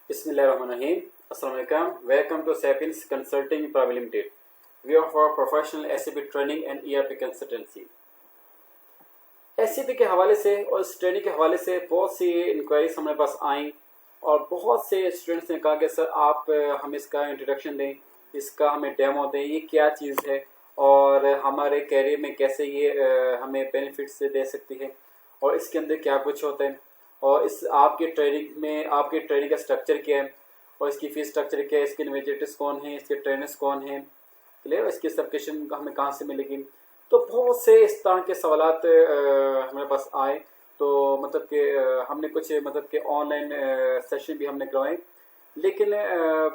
Bismillahirrahmanirrahim. Assalamu alaikum. Welcome to Sapiens Consulting Private Limited. We offer professional SAP training and ERP consultancy. SAP के हवाले से और इस training के हवाले से बहुत सी इंक्वायरीज हमारे पास आई और बहुत से स्टूडेंट्स ने कहा कि सर आप हमें इसका इंट्रोडक्शन दें, इसका हमें डेमो दें, ये क्या चीज़ है और हमारे कैरियर में कैसे ये हमें बेनिफिट्स दे सकती है और इसके अंदर क्या कुछ होता है और इस आपके ट्रेनिंग में आपके ट्रेनिंग का स्ट्रक्चर क्या है और इसकी फीस स्ट्रक्चर क्या है, इसके इन्विजिलेटर्स कौन हैं, इसके ट्रेनर्स कौन हैं, क्लियर, इसकी सब्सक्रिप्शन हमें कहाँ से मिलेगी। तो बहुत से इस तरह के सवालात हमारे पास आए। तो मतलब कि हमने कुछ मतलब कि ऑनलाइन सेशन भी हमने करवाए, लेकिन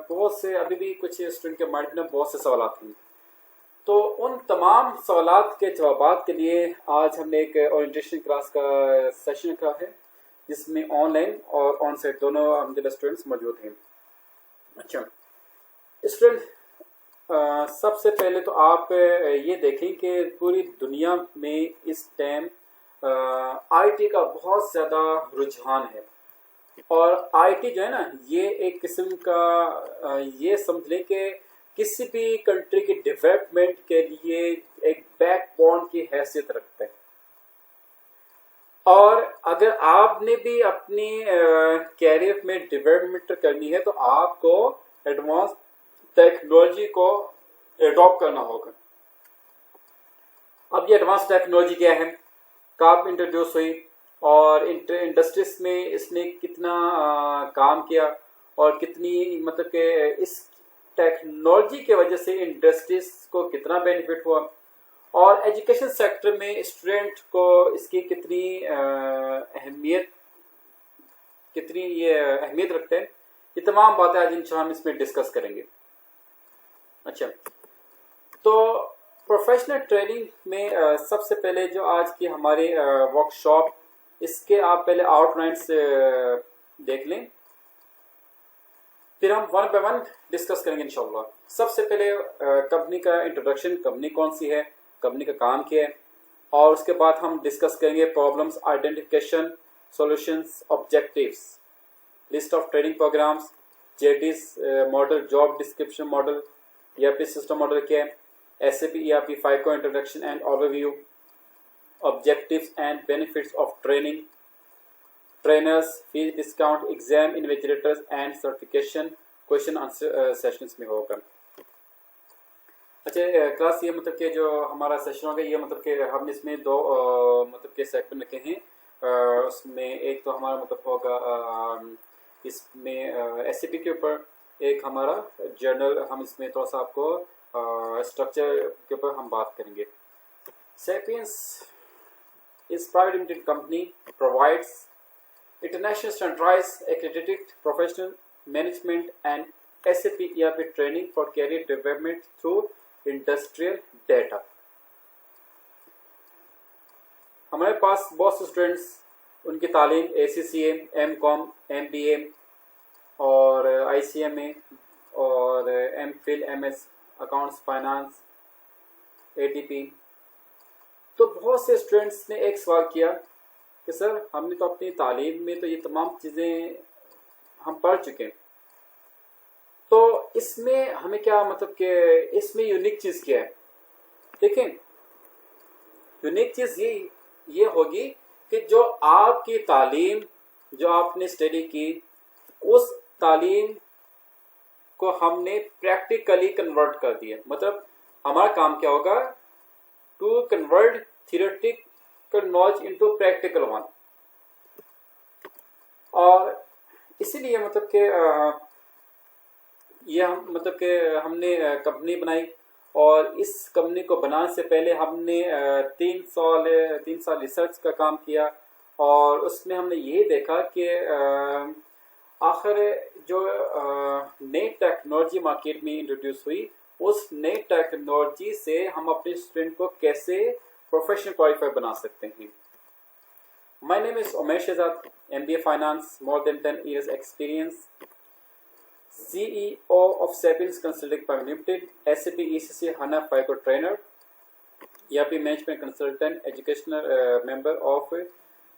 बहुत से अभी भी कुछ स्टूडेंट के माइंड में बहुत से सवालात हैं। तो उन तमाम सवालात के जवाबात के लिए आज हमने एक ओरिएंटेशन क्लास का सेशन रखा है जिसमें ऑनलाइन और ऑन साइट दोनों हमदे स्टूडेंट्स मौजूद हैं। अच्छा स्टूडेंट, सबसे पहले तो आप ये देखें कि पूरी दुनिया में इस टाइम आईटी का बहुत ज़्यादा रुझान है और आईटी जो है ना, ये एक किस्म का ये समझ लें कि किसी भी कंट्री के डेवलपमेंट के लिए एक बैकबोन की हैसियत रखता है। और अगर आपने भी अपनी कैरियर में डेवलपमेंट करनी है तो आपको एडवांस टेक्नोलॉजी को एडॉप्ट करना होगा। अब ये एडवांस टेक्नोलॉजी क्या है, कब इंट्रोड्यूस हुई और इंडस्ट्रीज में इसने कितना काम किया और कितनी मतलब कि इस टेक्नोलॉजी के वजह से इंडस्ट्रीज को कितना बेनिफिट हुआ और एजुकेशन सेक्टर में स्टूडेंट को इसकी कितनी अहमियत रखते हैं, ये तमाम बातें आज इंशाल्लाह हम इसमें डिस्कस करेंगे। अच्छा, तो प्रोफेशनल ट्रेनिंग में सबसे पहले जो आज की हमारी वर्कशॉप, इसके आप पहले आउटलाइंस देख लें, फिर हम वन बाय वन डिस्कस करेंगे इंशाल्लाह। सबसे पहले कंपनी का इंट्रोडक्शन, कंपनी कौन सी है, कंपनी का काम क्या है, और उसके बाद हम डिस्कस करेंगे problems identification, solutions, objectives, list of training programs, JDs model, job description model, ERP system model क्या है, एसएपी ईआरपी 5 को introduction and overview, objectives and benefits of training, trainers, fees discount, exam invigilators and certification, question answer sessions में होगा। अच्छा class, ये मतलब कि जो हमारा सेशन होगा ये मतलब कि हमने इसमें दो मतलब के सेक्शन रखे हैं। उसमें एक तो हमारा मतलब होगा इसमें एसएपी के ऊपर, एक हमारा जर्नल, हम इसमें थोड़ा सा आपको स्ट्रक्चर के ऊपर हम बात करेंगे। Sapiens is private limited company, provides international standardized accredited professional management and SAP ERP training for career development through industrial data। हमारे पास बहुत से स्टूडेंट्स उनकी तालीम ACCA, MCOM, MBA और ICMA और MPhil, MS accounts finance, ATP। तो बहुत से स्टूडेंट्स ने एक सवाल किया कि सर हमने तो अपनी तालीम में तो ये तमाम चीज़ें हम पढ़ चुके हैं, तो इसमें हमें क्या मतलब कि इसमें यूनिक चीज़ क्या है। देखें, यूनिक चीज़ ये होगी कि जो आपकी तालीम, जो आपने स्टडी की, उस तालीम को हमने प्रैक्टिकली कन्वर्ट कर दिया। मतलब हमारा काम क्या होगा, to convert theoretical knowledge into practical one. और इसीलिए मतलब कि ये हम मतलब कि हमने कंपनी बनाई और इस कंपनी को बनाने से पहले हमने 3 साल रिसर्च का काम किया और उसमें हमने ये देखा कि आखिर जो नई टेक्नोलॉजी मार्केट में इंट्रोड्यूस हुई, उस नई टेक्नोलॉजी से हम अपने स्टूडेंट को कैसे प्रोफेशनल क्वालिफाई बना सकते हैं। My name is Umesh Shahzad, MBA finance, more than 10 years experience, CEO of Sapiens Consulting Private Limited, SAP ECC HANA FICO trainer, ERP management consultant, educational member of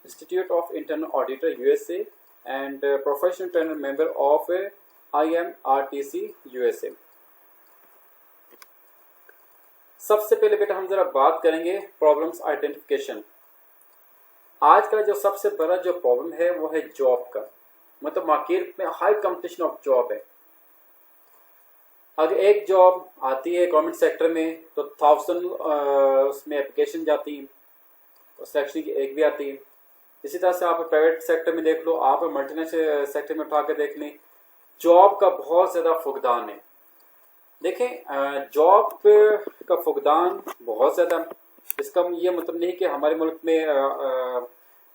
Institute of Internal Auditor USA, and professional trainer member of IMRTC USA। सबसे पहले बेटा हम जरा बात करेंगे problems identification. आज का जो सबसे बड़ा जो प्रॉब्लम है वो है जॉब का, मतलब मार्केट में हाई कंपटीशन ऑफ जॉब है। अगर एक जॉब आती है गवर्नमेंट सेक्टर में तो 1000 उसमें एप्लीकेशन जाती हैं, और सेक्शन की एक भी आती है। इसी तरह से आप प्राइवेट सेक्टर में देख लो, आप मल्टीनेशनल सेक्टर में उठा के देख लें, जॉब का बहुत ज़्यादा फुकदान है। देखें जॉब का फुकदान बहुत ज़्यादा, इसका ये मतलब नहीं कि हमारे मुल्क में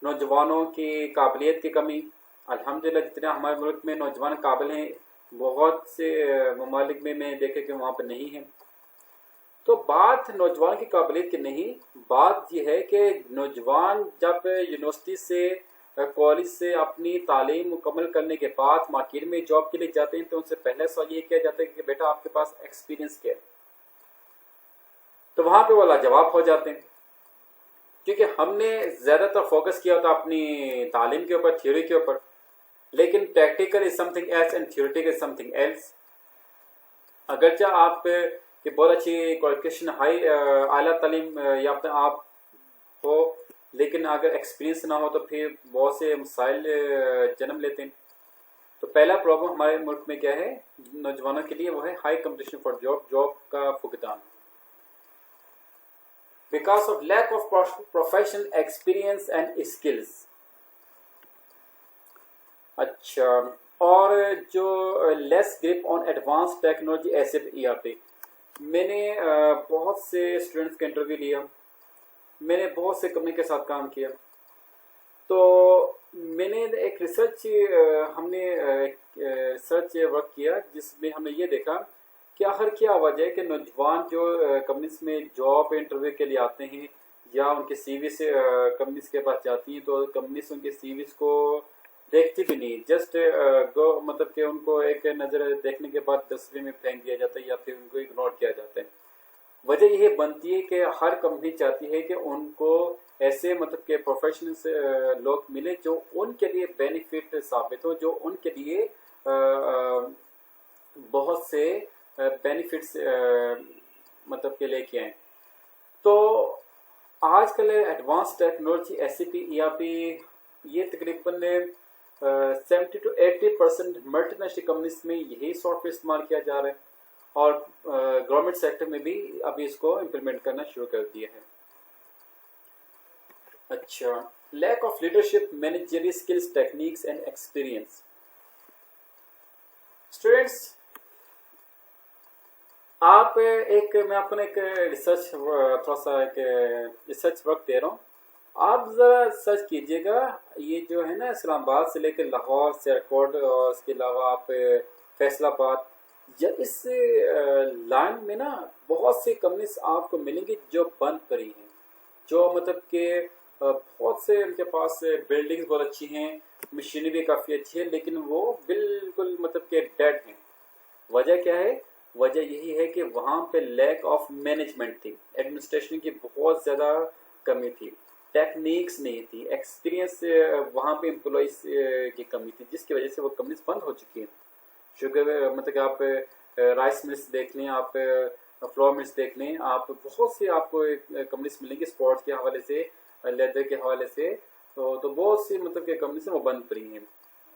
नौजवानों की काबिलियत की कमी। अल्हम्दुलिल्लाह जितना हमारे मुल्क में नौजवान काबिल हैं, बहुत से ममालिक में मैं देखे कि वहाँ पर नहीं है। तो बात नौजवान की काबिलियत की नहीं, बात यह है कि नौजवान जब यूनिवर्सिटी से कॉलेज से अपनी तालीम मुकम्मल करने के बाद मार्केट में जॉब के लिए जाते हैं तो उनसे पहले सवाल ये किया जाता है कि बेटा आपके पास एक्सपीरियंस क्या है। तो वहाँ पे वो लाजवाब हो जाते हैं, क्योंकि हमने ज़्यादातर फोकस किया होता अपनी तालीम के ऊपर, थ्योरी के ऊपर, लेकिन practical is something else and theoretical is something else. अगरचे आप कि बहुत अच्छी क्वालिफिकेशन हाई आला तालीम याफ्ता आप हो, लेकिन अगर एक्सपीरियंस ना हो तो फिर बहुत से मसाइल जन्म लेते हैं। तो पहला प्रॉब्लम हमारे मुल्क में क्या है नौजवानों के लिए, वो है high competition for job, job का फुकदान, because of lack of professional experience and skills. अच्छा, और जो less grip on advance technology ऐसे ERP। मैंने बहुत से स्टूडेंट्स का इंटरव्यू लिया, मैंने बहुत से कंपनी के साथ काम किया, तो मैंने एक हमने रिसर्च वर्क किया जिसमें हमने ये देखा कि आखिर क्या वजह है कि नौजवान जो कंपनीज में जॉब इंटरव्यू के लिए आते हैं या उनके CV से कंपनीज के पास जाती हैं, तो कंपनीज उनके CVs को देखती भी नहीं, जस्ट गो मतलब कि उनको एक नज़र देखने के बाद डस्टबिन में फेंक दिया जाता है या फिर उनको इग्नोर किया जाता है। वजह यह बनती है कि हर कंपनी चाहती है कि उनको ऐसे मतलब के प्रोफेशनल लोग मिले जो उनके लिए बेनिफिट साबित हो, जो उनके लिए बहुत से बेनिफिट्स मतलब के लेके आए। तो आजकल एडवांस टेक्नोलॉजी SAP ERP ये तकरीबन 70 to 80% मल्टीनेशनल कंपनीज में यही सॉफ्टवेयर इस्तेमाल किया जा रहा है, और गवर्नमेंट सेक्टर में भी अभी इसको इम्प्लीमेंट करना शुरू कर दिया है। अच्छा, lack of leadership, managerial skills, techniques and experience. Students, आप मैं आपको एक रिसर्च थोड़ा सा एक रिसर्च वर्क दे रहा हूँ, आप ज़रा सर्च कीजिएगा। ये जो है ना इस्लामाबाद से लेकर लाहौर, सियालकोट और उसके अलावा आप फैसलाबाद, या इस लाइन में ना बहुत सी कंपनीज आपको मिलेंगी जो बंद पड़ी हैं, जो मतलब कि बहुत से उनके पास बिल्डिंग्स बहुत अच्छी हैं, मशीनरी भी काफ़ी अच्छी है, लेकिन वो बिल्कुल मतलब कि डेड हैं। वजह क्या है? वजह यही है कि वहाँ पे लैक ऑफ मैनेजमेंट थी, एडमिनिस्ट्रेशन की बहुत ज़्यादा कमी थी, टेक्निक्स नहीं थी, एक्सपीरियंस वहाँ पे एम्प्लॉइज की कमी थी, जिसकी वजह से वो कंपनीज बंद हो चुकी हैं। शुगर मतलब कि आप राइस मिल्स देख लें, आप फ्लोर मिल्स देख लें, आप बहुत सी आपको कंपनीज मिलेंगी स्पोर्ट्स के हवाले से, लेदर के हवाले से, तो बहुत सी मतलब कि कंपनीज वो बंद पड़ी हैं,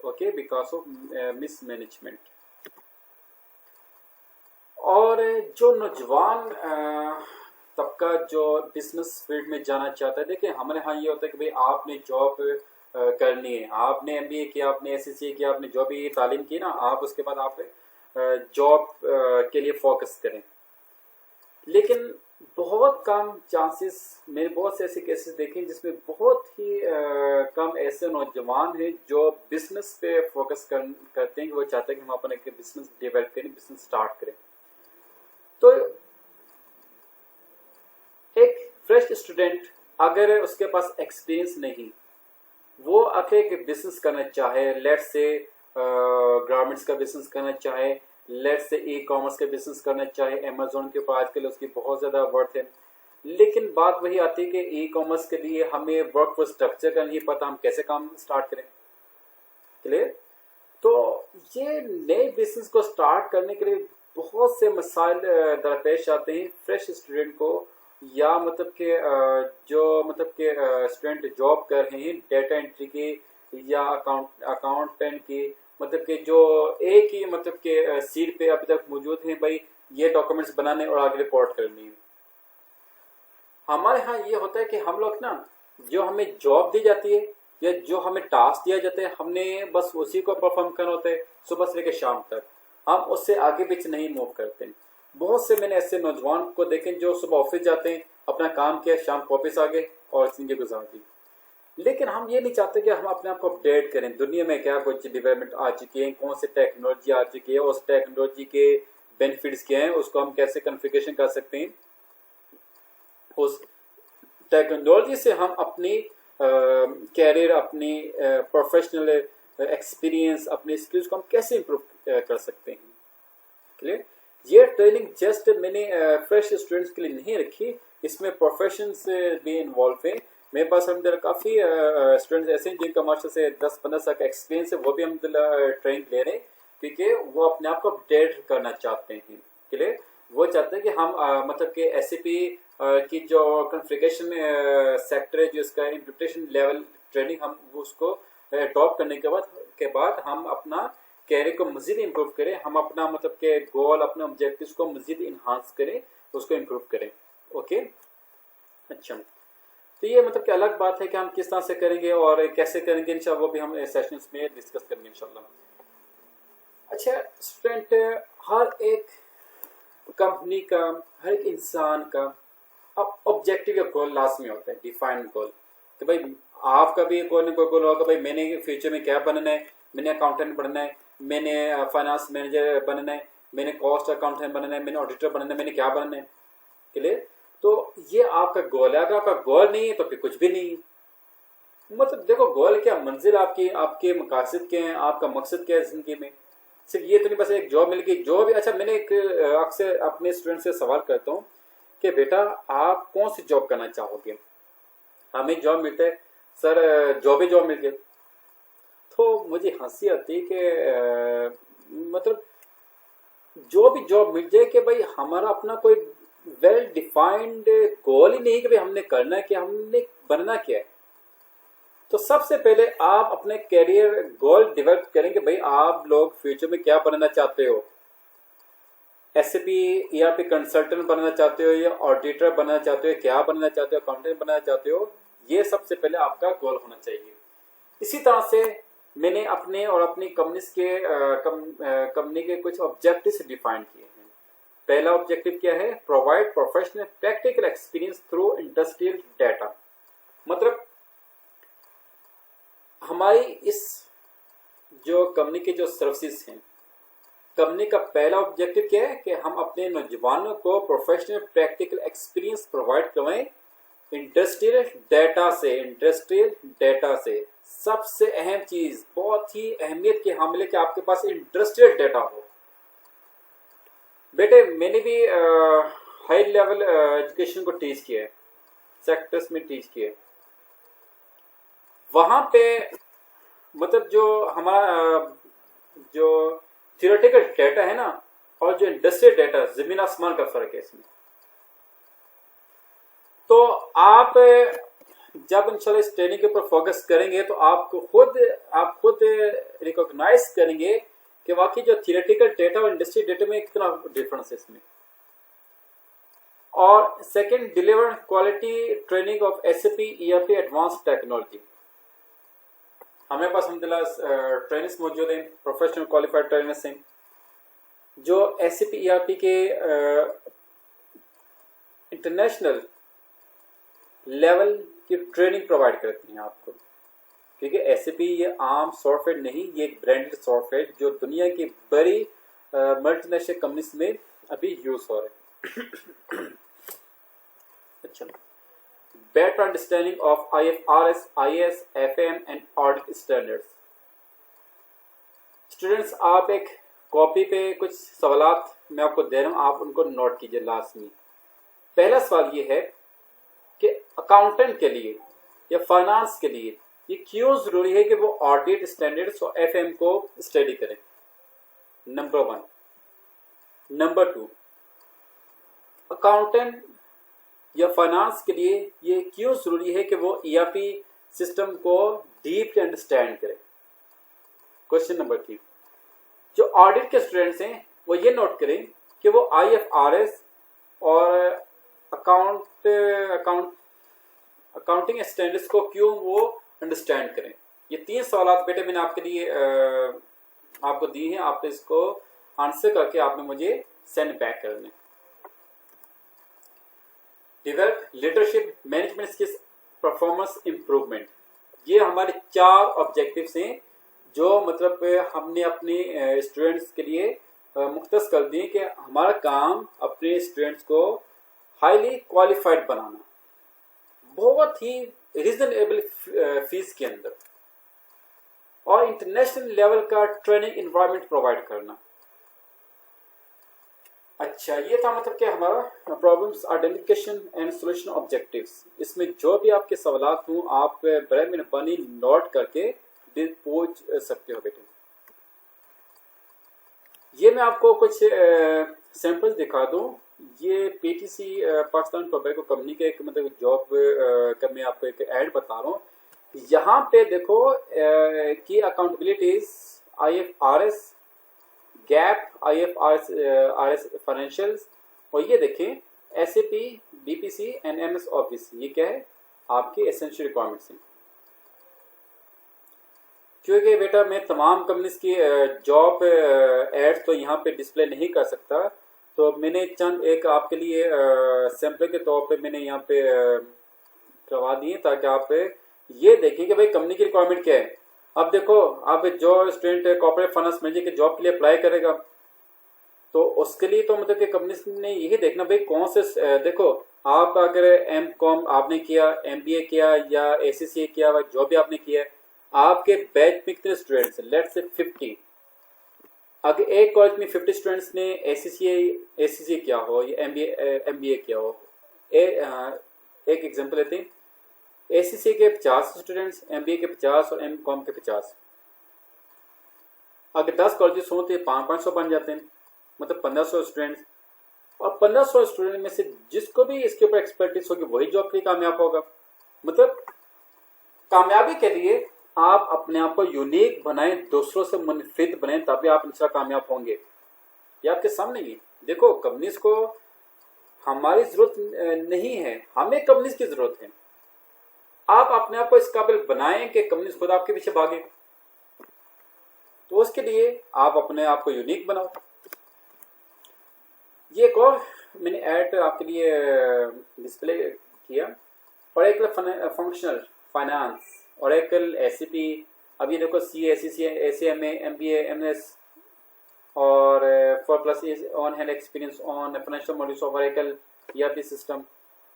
okay, because of miss management. और जो नौजवान तबका जो बिजनेस फील्ड में जाना चाहता है, देखिए हमारे यहाँ ये होता है कि भाई आपने जॉब करनी है, आपने MBA किया, आपने SCCA किया, आपने जो भी तालीम की ना, आप उसके बाद आप जॉब के लिए फोकस करें। लेकिन बहुत कम चांसेस, मैंने बहुत से ऐसे केसेस देखे जिसमें बहुत ही कम ऐसे नौजवान हैं जो बिजनेस पे फोकस करते हैं कि वो चाहते हैं कि हम अपना एक बिजनेस डेवलप करें, बिजनेस स्टार्ट करें। तो एक फ्रेश स्टूडेंट अगर उसके पास एक्सपीरियंस नहीं, वो आके एक बिजनेस करना चाहे, लेट्स से गारमेंट्स का बिजनेस करना चाहे, लेट्स से E-कॉमर्स का बिजनेस करना चाहे, अमेजोन के ऊपर आजकल उसकी बहुत ज़्यादा वर्थ है, लेकिन बात वही आती है कि E-कॉमर्स के लिए हमें वर्क फॉर स्ट्रक्चर का नहीं पता, हम कैसे काम स्टार्ट करें। क्लियर। तो ये नए बिजनेस को स्टार्ट करने के लिए बहुत से मसाइल दरपेश आते हैं फ्रेश स्टूडेंट को, या मतलब कि जो मतलब कि स्टूडेंट जॉब कर रहे हैं डेटा एंट्री की या अकाउंटेंट की, मतलब कि जो एक ही मतलब कि सीट पे अभी तक मौजूद हैं, भाई ये डॉक्यूमेंट्स बनाने और आगे रिपोर्ट करनी है। हमारे यहाँ ये होता है कि हम लोग ना, जो हमें जॉब दी जाती है या जो हमें टास्क दिया जाता है, हमने बस उसी को परफॉर्म करना होता है सुबह से लेकर शाम तक, हम उससे आगे पीछे नहीं मूव करते। बहुत से मैंने ऐसे नौजवान को देखे जो सुबह ऑफिस जाते हैं, अपना काम किया, शाम को ऑफिस आ गए और जिंदगी गुजार दी। लेकिन हम ये नहीं चाहते कि हम अपने आप को अपडेट करें, दुनिया में क्या कुछ डेवलपमेंट आ चुकी है, कौन सी टेक्नोलॉजी आ चुकी है, उस टेक्नोलॉजी के बेनिफिट्स क्या हैं, उसको हम कैसे कॉन्फ़िगरेशन कर सकते हैं, उस टेक्नोलॉजी से हम अपनी कैरियर, अपनी प्रोफेशनल एक्सपीरियंस, अपनी स्किल्स को हम कैसे इम्प्रूव कर सकते हैं। क्लियर। ये ट्रेनिंग जस्ट मैंने फ्रेश स्टूडेंट्स के लिए नहीं रखी, इसमें प्रोफेशन से भी इन्वॉल्व हैं। मेरे पास हम काफ़ी स्टूडेंट्स ऐसे हैं जिनका मास्टर से 10-15 साल का एक्सपीरियंस है, वो भी हम ट्रेनिंग ले रहे हैं क्योंकि वो अपने आप को अपडेट करना चाहते हैं। क्लियर। वो चाहते हैं कि हम मतलब कि SAP की जो कॉन्फ़िगरेशन सेक्टर है, जो इसका इम्प्लीमेंटेशन लेवल ट्रेनिंग, हम उसको अडॉप्ट करने के बाद हम अपना कैरियर को मज़ीद इम्प्रूव करें, हम अपना मतलब के गोल, अपने ऑब्जेक्टिव्स को मज़ीद इन्हांस करें, उसको इम्प्रूव करें। ओके, अच्छा, तो ये मतलब कि अलग बात है कि हम किस तरह से करेंगे और कैसे करेंगे, इंशाल्लाह वो भी हम सेशंस में डिस्कस करेंगे इंशाल्लाह। अच्छा स्टूडेंट, हर एक कंपनी का, हर एक इंसान का अब ऑब्जेक्टिव या गोल लाजमी होता है, डिफाइंड गोल। तो भाई आपका भी कोई ना कोई गोल होगा, भाई मैंने फ्यूचर में क्या बनना है, मैंने अकाउंटेंट बनना है, मैंने फाइनेंस मैनेजर बनना है, मैंने कॉस्ट अकाउंटेंट बनना है, मैंने ऑडिटर बनना है, मैंने क्या बनना है। क्लियर। तो ये आपका गोल है। अगर आपका गोल नहीं है तो फिर कुछ भी नहीं है। मतलब देखो, गोल क्या, मंजिल आपकी, आपके मकासद क्या हैं, आपका मकसद क्या है जिंदगी में। सिर्फ ये तो नहीं बस एक जॉब मिल गई, जॉब। अच्छा, मैंने एक अक्सर अपने स्टूडेंट से सवाल करता हूँ कि बेटा आप कौन सी जॉब करना चाहोगे। हमें जॉब मिलता है सर, जॉब मिल गई। तो मुझे हंसी आती है कि मतलब जो भी जॉब मिल जाए कि भाई हमारा अपना कोई वेल डिफाइंड गोल ही नहीं कि भाई हमने करना है, कि हमने बनना क्या है। तो सबसे पहले आप अपने कैरियर गोल डेवलप करेंगे, भाई आप लोग फ्यूचर में क्या बनना चाहते हो। SAP ERP कंसल्टेंट बनना चाहते हो या ऑडिटर बनना चाहते हो, क्या बनना चाहते हो, अकाउंटेंट बनना चाहते हो, ये सबसे पहले आपका गोल होना चाहिए। इसी तरह से मैंने अपने और अपनी कंपनी के कुछ ऑब्जेक्टिव्स डिफाइन किए हैं। पहला ऑब्जेक्टिव क्या है, provide professional practical experience through industrial data. मतलब हमारी इस जो कंपनी के जो सर्विसेज हैं, कंपनी का पहला ऑब्जेक्टिव क्या है कि हम अपने नौजवानों को प्रोफेशनल प्रैक्टिकल एक्सपीरियंस प्रोवाइड करवाएं इंडस्ट्रियल डाटा से। सबसे अहम चीज, बहुत ही अहमियत के हामिल, कि आपके पास इंडस्ट्रियल डाटा हो। बेटे मैंने भी हाई लेवल एजुकेशन को टीच किया है, सेक्टर्स में टीच किया है। वहां पे मतलब जो हमारा जो थियोरेटिकल डाटा है ना, और जो इंडस्ट्रियल डाटा, जमीन आसमान का फर्क है इसमें। तो आप जब इंशाल्लाह इस ट्रेनिंग के ऊपर फोकस करेंगे तो आप खुद रिकॉग्नाइज करेंगे कि वाकई जो थियोरेटिकल डाटा और इंडस्ट्रियल डाटा में कितना डिफरेंस है इसमें। और second, deliver quality training of SAP ERP advance technology. हमें पास अल्हम्दुलिल्लाह ट्रेनर्स मौजूद हैं, प्रोफेशनल क्वालिफाइड ट्रेनर्स हैं, जो SAP ERP के इंटरनेशनल लेवल की ट्रेनिंग प्रोवाइड करती हैं आपको। क्योंकि SAP ये आम सॉफ्टवेयर नहीं, ये एक ब्रांडेड सॉफ्टवेयर जो दुनिया की बड़ी मल्टीनेशनल कंपनीज में अभी यूज हो रहे हैं। अच्छा, better understanding of IFRS, IAS, FM and audit standards। Students, आप एक कॉपी पे कुछ सवालात मैं आपको दे रहा हूँ, आप उनको नोट कीजिए लाजमी। पहला सवाल ये है कि अकाउंटेंट के लिए या फाइनेंस के लिए ये क्यों जरूरी है कि वो ऑडिट स्टैंडर्ड्स और एफएम को स्टडी करें? नंबर 1। नंबर 2, अकाउंटेंट या फाइनेंस के लिए ये क्यों जरूरी है कि वो ईआरपी सिस्टम को डीप अंडरस्टैंड करें? क्वेश्चन नंबर 3, जो ऑडिट के स्टूडेंट्स हैं वो ये नोट करें कि वो आईएफआरएस और अकाउंटिंग स्टैंडर्ड्स को क्यों वो अंडरस्टैंड करें। ये 3 सवाल बेटे मैंने आपके लिए आपको दिए हैं, आप इसको आंसर करके आपने मुझे सेंड बैक कर दें। Develop leadership management skills performance improvement, ये हमारे 4 ऑब्जेक्टिव्स हैं जो मतलब हमने अपने स्टूडेंट्स के लिए मुख्तस कर दिए कि हमारा काम अपने स्टूडेंट्स को हाईली क्वालिफाइड बनाना, बहुत ही रीजनेबल फीस के अंदर, और इंटरनेशनल लेवल का ट्रेनिंग एनवायरनमेंट प्रोवाइड करना। अच्छा, ये था मतलब कि हमारा problems identification and solution objectives. इसमें जो भी आपके सवालात हों आप बड़े मेहरबानी नोट करके पूछ सकते हो बेटे। ये मैं आपको कुछ सैंपल्स दिखा दूं। ये पीटीसी पाकिस्तान टोबैको कंपनी के एक मतलब जॉब का मैं आपको एक ऐड बता रहा हूँ। यहाँ पे देखो की accountabilities IFRS, gap, IFRS financials, और ये देखें SAP, BPC and MS office, ये क्या है आपके एसेंशियल रिक्वायरमेंट्स हैं। क्योंकि बेटा मैं तमाम कंपनीज की जॉब एड्स तो यहाँ पे डिस्प्ले नहीं कर सकता, तो मैंने चंद एक आपके लिए सैंपल के तौर पे मैंने यहाँ पे करवा दिए ताकि आप ये देखें कि भाई कंपनी की रिक्वायरमेंट क्या है। अब देखो, अब जो स्टूडेंट कॉर्पोरेट फाइनेंस मैनेजर की जॉब के लिए अप्लाई करेगा तो उसके लिए तो मतलब कि कंपनी ने यही देखना भाई कौन से, देखो आप अगर एमकॉम आपने किया, एमबीए किया या एसीसीए किया, जो भी आपने किया, आपके बैच में कितने स्टूडेंट्स हैं, लेट्स से 50। अगर एक कॉलेज में 50 स्टूडेंट्स ने एसीसीए किया हो या एमबीए किया हो, एक एग्जांपल लेते हैं, एसीसीए के 50 स्टूडेंट्स, एमबीए के 50 और एमकॉम के 50। अगर 10 कॉलेजेस हों तो 500 बन जाते हैं, मतलब 1500 स्टूडेंट्स, और 1500 स्टूडेंट में से जिसको भी इसके ऊपर एक्सपर्टीज होगी वही जॉब के लिए कामयाब होगा। मतलब कामयाबी के लिए आप अपने आप को यूनिक बनाएं, दूसरों से मुनफिद बनाएं, तभी आप इंशाल्लाह कामयाब होंगे। ये आपके सामने ही देखो, कंपनीज को हमारी जरूरत नहीं है, हमें कंपनीज की जरूरत है। आप अपने आप को इस काबिल बनाएं कि कंपनीज खुद आपके पीछे भागे, तो उसके लिए आप अपने आप को यूनिक बनाओ। ये एक और मैंने ऐड आपके लिए डिस्प्ले किया, Oracle functional finance, Oracle SAP, अब ये देखो CA, ACCA, ACMA, MBA, MS और 4+ on hand experience on financial modules of Oracle ERP system.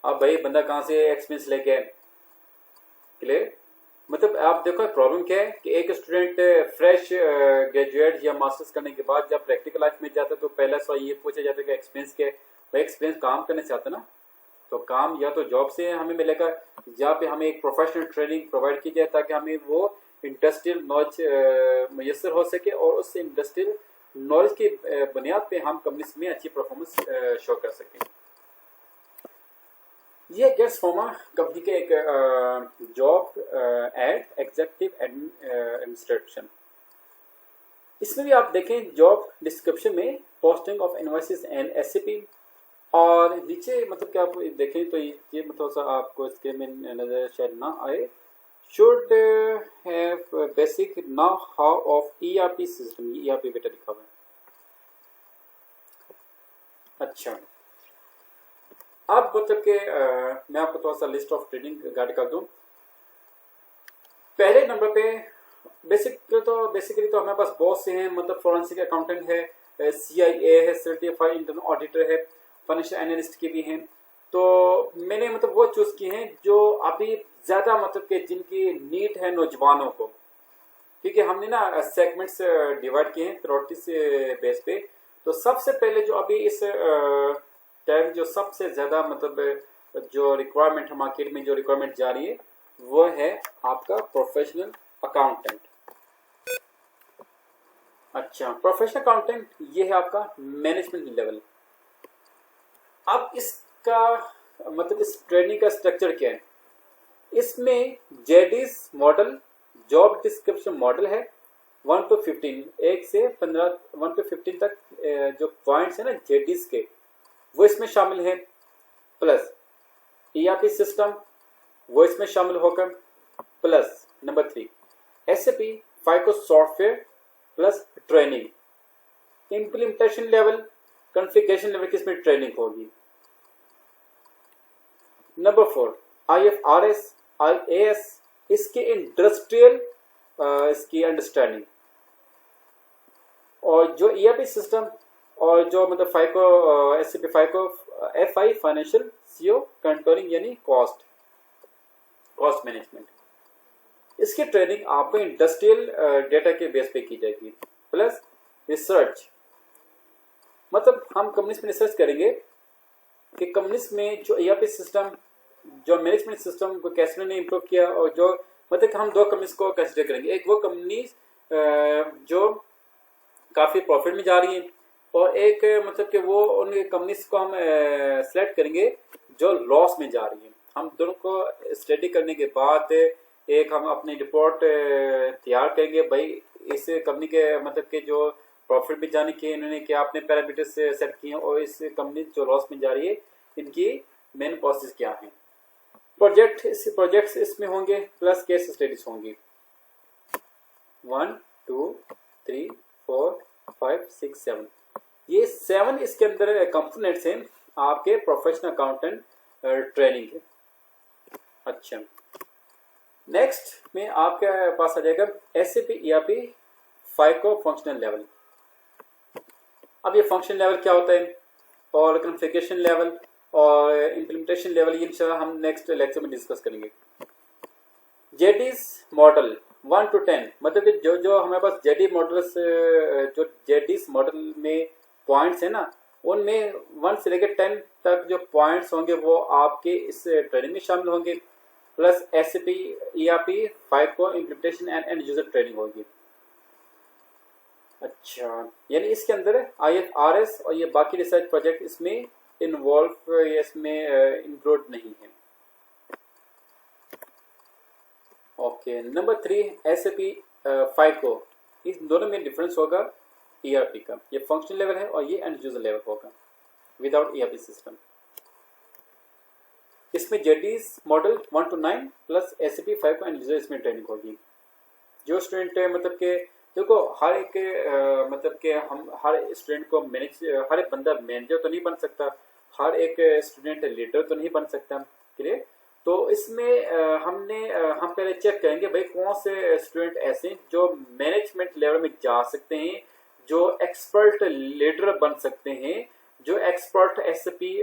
अब भाई बंदा कहाँ से एक्सपीरियंस लेके आए? क्लियर? मतलब आप देखो प्रॉब्लम क्या है कि एक स्टूडेंट फ्रेश ग्रेजुएट या मास्टर्स करने के बाद जब प्रैक्टिकल लाइफ में जाता है तो पहला सवाल ये पूछा जाता है कि एक्सपीरियंस क्या है। भाई एक्सपीरियंस काम करने से आता ना, तो काम या तो जॉब से हमें मिलेगा या पे हमें एक प्रोफेशनल ट्रेनिंग प्रोवाइड की जाए ताकि हमें वो इंडस्ट्रियल नॉलेज मैसर हो सके और उस इंडस्ट्रियल नॉलेज की बुनियाद पे हम कंपनीज में अच्छी परफॉर्मेंस शो कर सकें। ये गेट्स फॉर्मा कंपनी के एक जॉब एड एग्जीक्यूटिव एडमिनिस्ट्रेशन। इसमें भी आप देखें जॉब डिस्क्रिप्शन में posting of invoices and SCP, और नीचे मतलब कि आप देखें तो ये मतलब सा आपको इसके में नजर शायद ना आए, should have basic know how of ERP system, ERP बेटा लिखा हुआ है। अच्छा, अब मतलब के मैं आपको थोड़ा सा लिस्ट ऑफ ट्रेनिंग गाइड कर दूं। पहले नंबर पे बेसिकली तो हमारे पास बहुत से हैं, मतलब फॉरेंसिक अकाउंटेंट है, सीआईए है, सर्टिफाइड इंटरनल ऑडिटर है, फाइनेंशियल एनालिस्ट के भी हैं। तो मैंने मतलब वो चूज किए हैं जो अभी ज्यादा मतलब के जिनकी नीड है नौजवानों को, क्योंकि हमने ना सेगमेंट्स डिवाइड किए हैं प्रायोरिटी से बेस पे। तो सबसे पहले जो अभी इस टाइम जो सबसे ज्यादा मतलब जो रिक्वायरमेंट है मार्केट में, जो रिक्वायरमेंट जा रही है वो है आपका प्रोफेशनल अकाउंटेंट। अच्छा, प्रोफेशनल अकाउंटेंट ये है आपका मैनेजमेंट लेवल। अब इसका मतलब इस ट्रेनिंग का स्ट्रक्चर क्या है? इसमें JDs model, job description model है 1 to 15, 1 से 15, 1 to 15 तक जो पॉइंट्स है ना जेडीज के, वो इसमें शामिल है। प्लस ईआरपी सिस्टम वो इसमें शामिल होगा। Plus number 3 SAP phyco software plus training, implementation level, configuration level की इसमें ट्रेनिंग होगी। नंबर 4 आईएफआरएस, आईएएस, इसके इंडस्ट्रियल इसकी अंडरस्टैंडिंग, और जो ईआरपी सिस्टम और जो मतलब phyco SAP phyco FI financial CO controlling यानी कॉस्ट मैनेजमेंट, इसकी ट्रेनिंग आपको इंडस्ट्रियल डेटा के बेस पे की जाएगी। प्लस रिसर्च, मतलब हम कंपनीज में रिसर्च करेंगे कि कंपनीज में जो ईआरपी सिस्टम, जो मैनेजमेंट सिस्टम को कैसे ने इम्प्रूव किया, और जो मतलब हम दो कंपनीज को कंसिडर करेंगे। एक वो कंपनीज जो काफ़ी प्रॉफिट में जा रही है, और एक मतलब कि वो उन कंपनीज को हम सेलेक्ट करेंगे जो लॉस में जा रही है। हम दोनों को स्टडी करने के बाद एक हम अपनी रिपोर्ट तैयार करेंगे, भाई इस कंपनी के मतलब के जो प्रॉफिट में जाने के इन्होंने क्या अपने पैरामीटर्स सेट किए हैं, और इस कंपनी जो लॉस में जा रही है इनकी मेन प्रोसेस क्या है। प्रोजेक्ट्स इसमें होंगे, प्लस केस स्टडीज होंगी 1 2 3 4 5 6 7, ये 7 इसके अंदर कंपोनेंट्स हैं आपके प्रोफेशनल अकाउंटेंट ट्रेनिंग के। अच्छा, नेक्स्ट में आपके पास आ जाएगा SAP ERP phyco functional level. अब ये फंक्शनल लेवल क्या होता है, और कॉन्फ़िगरेशन लेवल और इम्प्लीमेंटेशन लेवल, ये इंशाल्लाह हम नेक्स्ट लेक्चर में डिस्कस करेंगे। जेडीज मॉडल 1 to 10, मतलब कि जो जो हमारे पास जेडी मॉडल्स, जो जेडीज मॉडल में पॉइंट्स है ना, उनमें 1 से लेकर 10 तक जो पॉइंट्स होंगे वो आपके इस ट्रेनिंग में शामिल होंगे। Plus SAP ERP phyco implementation and user training होगी। अच्छा, यानी इसके अंदर आईएफआरएस और ये बाकी रिसर्च प्रोजेक्ट इसमें इन्वॉल्व या इसमें इंक्लूड नहीं है। ओके, नंबर 3 एसएपी फाइको, इस दोनों में डिफरेंस होगा ईआरपी का। ये फंक्शनल लेवल है और ये एंड यूजर लेवल होगा विदाउट ईआरपी सिस्टम। इसमें JDs model 1 to 9 plus SAP phyco and user इसमें ट्रेनिंग होगी। जो स्टूडेंट है मतलब के देखो हर एक मतलब के हम हर स्टूडेंट को मैनेज, हर एक बंदा मैनेजर तो नहीं बन सकता, हर एक स्टूडेंट लीडर तो नहीं बन सकता। क्लियर? तो इसमें हम पहले चेक करेंगे भाई कौन से स्टूडेंट ऐसे हैं जो मैनेजमेंट लेवल में जा सकते हैं, जो एक्सपर्ट लीडर बन सकते हैं, जो एक्सपर्ट एसएपी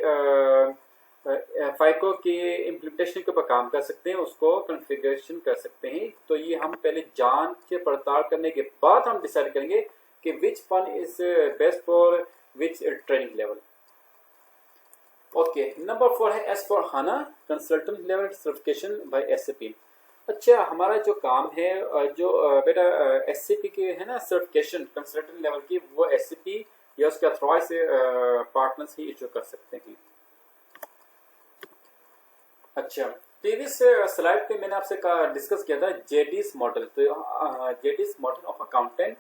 फाइको के इम्प्लीमेंटेशन के ऊपर काम कर सकते हैं, उसको कॉन्फ़िगरेशन कर सकते हैं। तो ये हम पहले जांच पड़ताल करने के बाद हम डिसाइड करेंगे कि which one is best for which training level. Okay, number 4 है S/4HANA consultant level certification by SAP. अच्छा, हमारा जो काम है जो बेटा एसएपी के है ना सर्टिफिकेशन कंसल्टेंट लेवल की, वो एसएपी या उसके अथॉराइज पार्टनर्स ही इशू कर सकते हैं। अच्छा, प्रीवियस स्लाइड पे मैंने आपसे डिस्कस किया था जेडीज मॉडल। तो JDs model of accountant,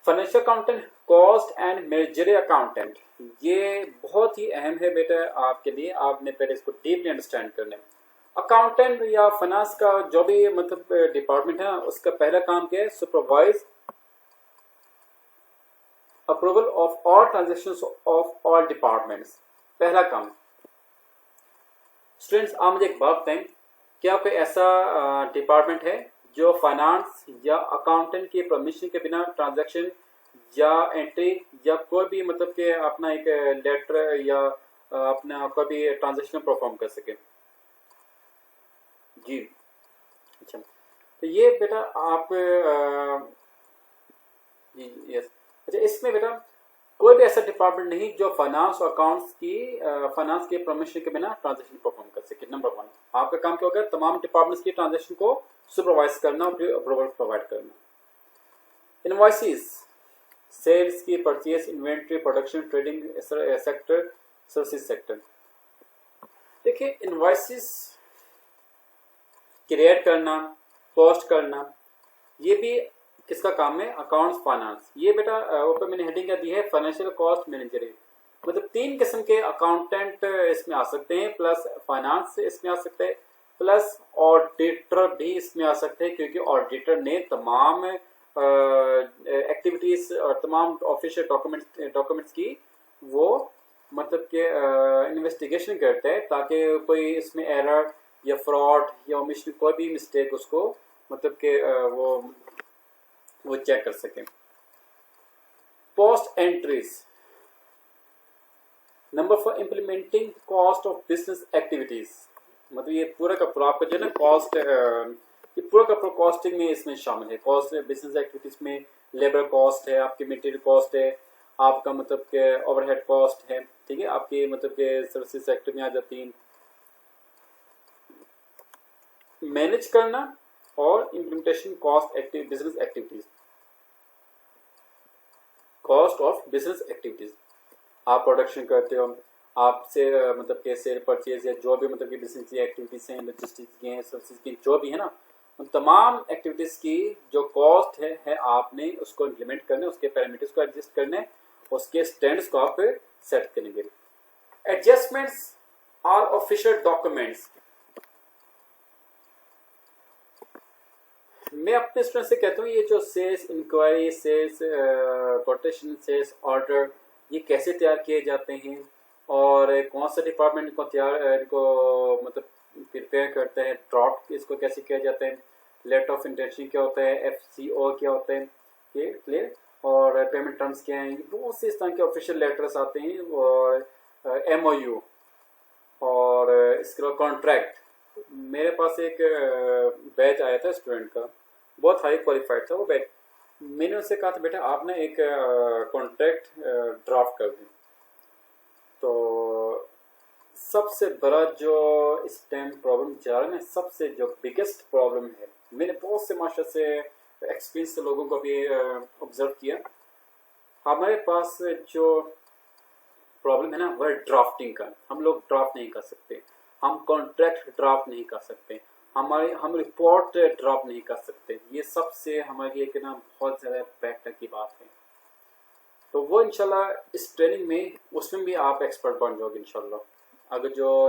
financial accountant, cost and managerial accountant, ये बहुत ही अहम है बेटा आपके लिए। आपने पहले इसको डीपली अंडरस्टैंड करना है। अकाउंटेंट या फाइनेंस का जो भी मतलब डिपार्टमेंट है, उसका पहला काम क्या है? Supervise approval of all transactions of all departments, पहला काम। स्टूडेंट्स, आप मुझे एक बात बताएं, क्या कोई ऐसा डिपार्टमेंट है जो फाइनेंस या अकाउंटेंट की परमिशन के बिना ट्रांजैक्शन या एंट्री या कोई भी मतलब कि अपना एक लेटर या अपना कोई भी ट्रांजैक्शन परफॉर्म कर सके? जी, अच्छा, तो ये बेटा आप जी यस। अच्छा, इसमें बेटा कोई भी ऐसा डिपार्टमेंट नहीं जो फाइनेंस और अकाउंट्स की फाइनेंस के परमिशन के बिना ट्रांजेक्शन परफॉर्म कर सके। नंबर 1, आपका काम क्या होगा, तमाम डिपार्टमेंट्स की ट्रांजेक्शन को सुपरवाइज करना और अप्रूवल प्रोवाइड करना। इनवॉइसेस, सेल्स की, purchase, inventory, production, trading sector, services sector. देखिए इनवॉइसेस क्रिएट करना, पोस्ट करना, ये भी किसका काम है, अकाउंट्स फाइनेंस। ये बेटा ऊपर मैंने हेडिंग क्या दी है, फाइनेंशियल कॉस्ट मैनेजर। मतलब 3 किस्म के अकाउंटेंट इसमें आ सकते हैं, प्लस फाइनेंस इसमें आ सकते हैं, प्लस ऑडिटर भी इसमें आ सकते हैं, क्योंकि ऑडिटर ने तमाम एक्टिविटीज और तमाम ऑफिशियल डॉक्यूमेंट्स की वो मतलब कि इन्वेस्टिगेशन करते हैं, ताकि कोई इसमें एरर या फ्रॉड या ओमिशन कोई भी मिस्टेक उसको मतलब कि वो चेक कर सकें। Post entries. Number 4, implementing cost of business activities. मतलब ये पूरा का पूरा आपका जो है ना कॉस्ट, ये पूरा का पूरा कॉस्टिंग में इसमें शामिल है। कॉस्ट बिजनेस एक्टिविटीज में लेबर कॉस्ट है, आपकी मटेरियल कॉस्ट है, आपका मतलब के ओवरहेड कॉस्ट है, ठीक है, आपकी मतलब के सर्विसेज सेक्टर में आ जाती हैं। मैनेज करना और implementation cost business activities, cost of business activities. आप प्रोडक्शन करते हो, आपसे मतलब के सेल परचेज या जो भी मतलब कि बिजनेस की एक्टिविटीज हैं, लॉजिस्टिक्स की हैं, सर्विसेज की जो भी है ना, उन तमाम एक्टिविटीज की जो कॉस्ट है आपने उसको इम्प्लीमेंट करने, उसके पैरामीटर्स को एडजस्ट करने, उसके स्टैंडर्ड्स को आप सेट करेंगे। Adjustments are official documents. मैं अपने स्टूडेंट से कहता हूँ ये जो sales inquiry, sales quotation, sales order, ये कैसे तैयार किए जाते हैं और कौन सा डिपार्टमेंट इनको मतलब प्रिपेयर करता है, ड्राफ्ट इसको कैसे किया जाता है, लेटर ऑफ इंटेंशन क्या होता है, FCO क्या होता है, ये क्लियर, और पेमेंट टर्म्स क्या हैं, बहुत से इस तरह के ऑफिशियल लेटर्स आते हैं, और MOU और इसके अलावा कॉन्ट्रैक्ट। मेरे पास एक बैच आया था स्टूडेंट का, बहुत हाई क्वालिफाइड था वो बैच। मैंने उससे कहा था बेटा आप ना एक कॉन्ट्रैक्ट ड्राफ्ट कर दें। तो सबसे बड़ा जो इस टाइम प्रॉब्लम जा रहा है ना, सबसे जो बिगेस्ट प्रॉब्लम है, मैंने बहुत से मास्टर से एक्सपीरियंस से लोगों को भी ऑब्जर्व किया, हमारे पास जो प्रॉब्लम है ना वह ड्राफ्टिंग का। हम लोग ड्राफ्ट नहीं कर सकते, हम कॉन्ट्रैक्ट ड्राफ्ट नहीं कर सकते, हम रिपोर्ट ड्राफ्ट नहीं कर सकते। ये सबसे हमारे लिए ना बहुत ज़्यादा बैड की बात है। तो वो इंशाल्लाह इस ट्रेनिंग में उसमें भी आप एक्सपर्ट बन जाओगे इंशाल्लाह। अगर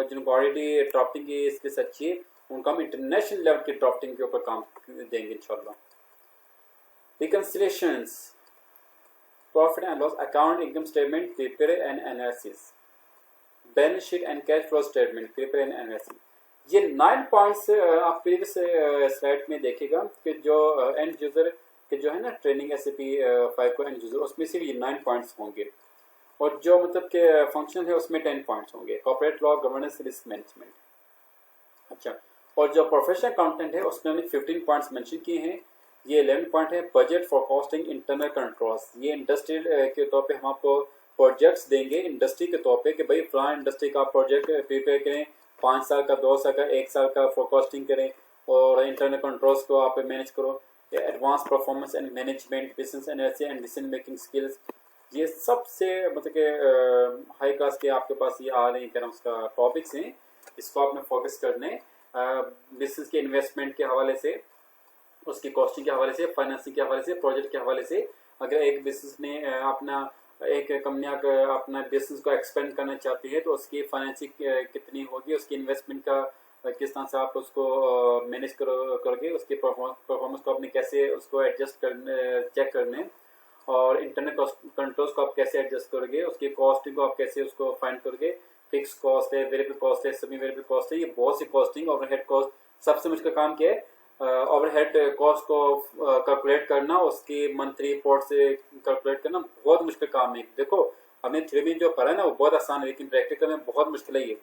जिनको ऑलरेडी ड्राफ्टिंग की स्किल्स अच्छी है, उनको हम इंटरनेशनल लेवल की ड्राफ्टिंग के ऊपर काम देंगे इंशाल्लाह। Reconciliations, profit and loss account, income statement, prepare and analysis, balance sheet and cash flow statement, prepare and analysis. ये 9 पॉइंट्स आप प्रीवियस स्लाइड में देखेगा कि जो एंड यूजर के जो है ना ट्रेनिंग SAP 5 को एंड यूजर, उसमें सिर्फ ये 9 पॉइंट्स होंगे, और जो मतलब के फंक्शन है उसमें 10 पॉइंट्स होंगे। Corporate law, governance, risk management. अच्छा, और जो प्रोफेशनल अकाउंटेंट है उसमें हमने 15 पॉइंट्स मेंशन किए हैं। ये 11 पॉइंट है बजट, फोरकास्टिंग, इंटरनल कंट्रोल्स। ये इंडस्ट्रियल के तौर पे हम आपको प्रोजेक्ट्स देंगे इंडस्ट्री के तौर पे कि भाई फलां इंडस्ट्री का प्रोजेक्ट प्रिपेयर करें, 5 साल का, 2 साल का, 1 साल का फोरकास्टिंग करें, और इंटरनल कंट्रोल्स को आप मैनेज करो। Advance performance and management, business analysis and decision making skills, ये सबसे मतलब कि हाई क्लास के आपके पास ये आ रहे हैं उसका टॉपिक्स हैं, इसको आपने फोकस करने। बिजनेस के इन्वेस्टमेंट के हवाले से, उसकी कॉस्टिंग के हवाले से, फाइनेंसिंग के हवाले से, प्रोजेक्ट के हवाले से। अगर एक बिजनेस ने अपना एक कंपनी अपना बिजनेस को एक्सपेंड करना चाहती है तो उसकी फाइनेंसिंग कितनी होगी, उसकी इन्वेस्टमेंट का किस तरह से आप उसको मैनेज करोगे, उसकी परफॉर्मेंस को आपने कैसे उसको एडजस्ट करने, चेक करने, और इंटरनल कंट्रोल्स को आप कैसे एडजस्ट करोगे, उसकी कॉस्टिंग को आप कैसे उसको फाइंड करोगे। फिक्स कॉस्ट है, वेरिएबल कॉस्ट है, सेमी वेरिएबल कॉस्ट है, ये बहुत सी कॉस्टिंग। ओवरहेड कॉस्ट सबसे मुश्किल काम क्या है, ओवरहेड कॉस्ट को कैलकुलेट करना, उसकी मंथली रिपोर्ट से कैलकुलेट करना बहुत मुश्किल काम है। देखो हमने थ्योरी में जो पढ़ा है ना वो बहुत आसान है, लेकिन प्रैक्टिकल में बहुत मुश्किल है। ये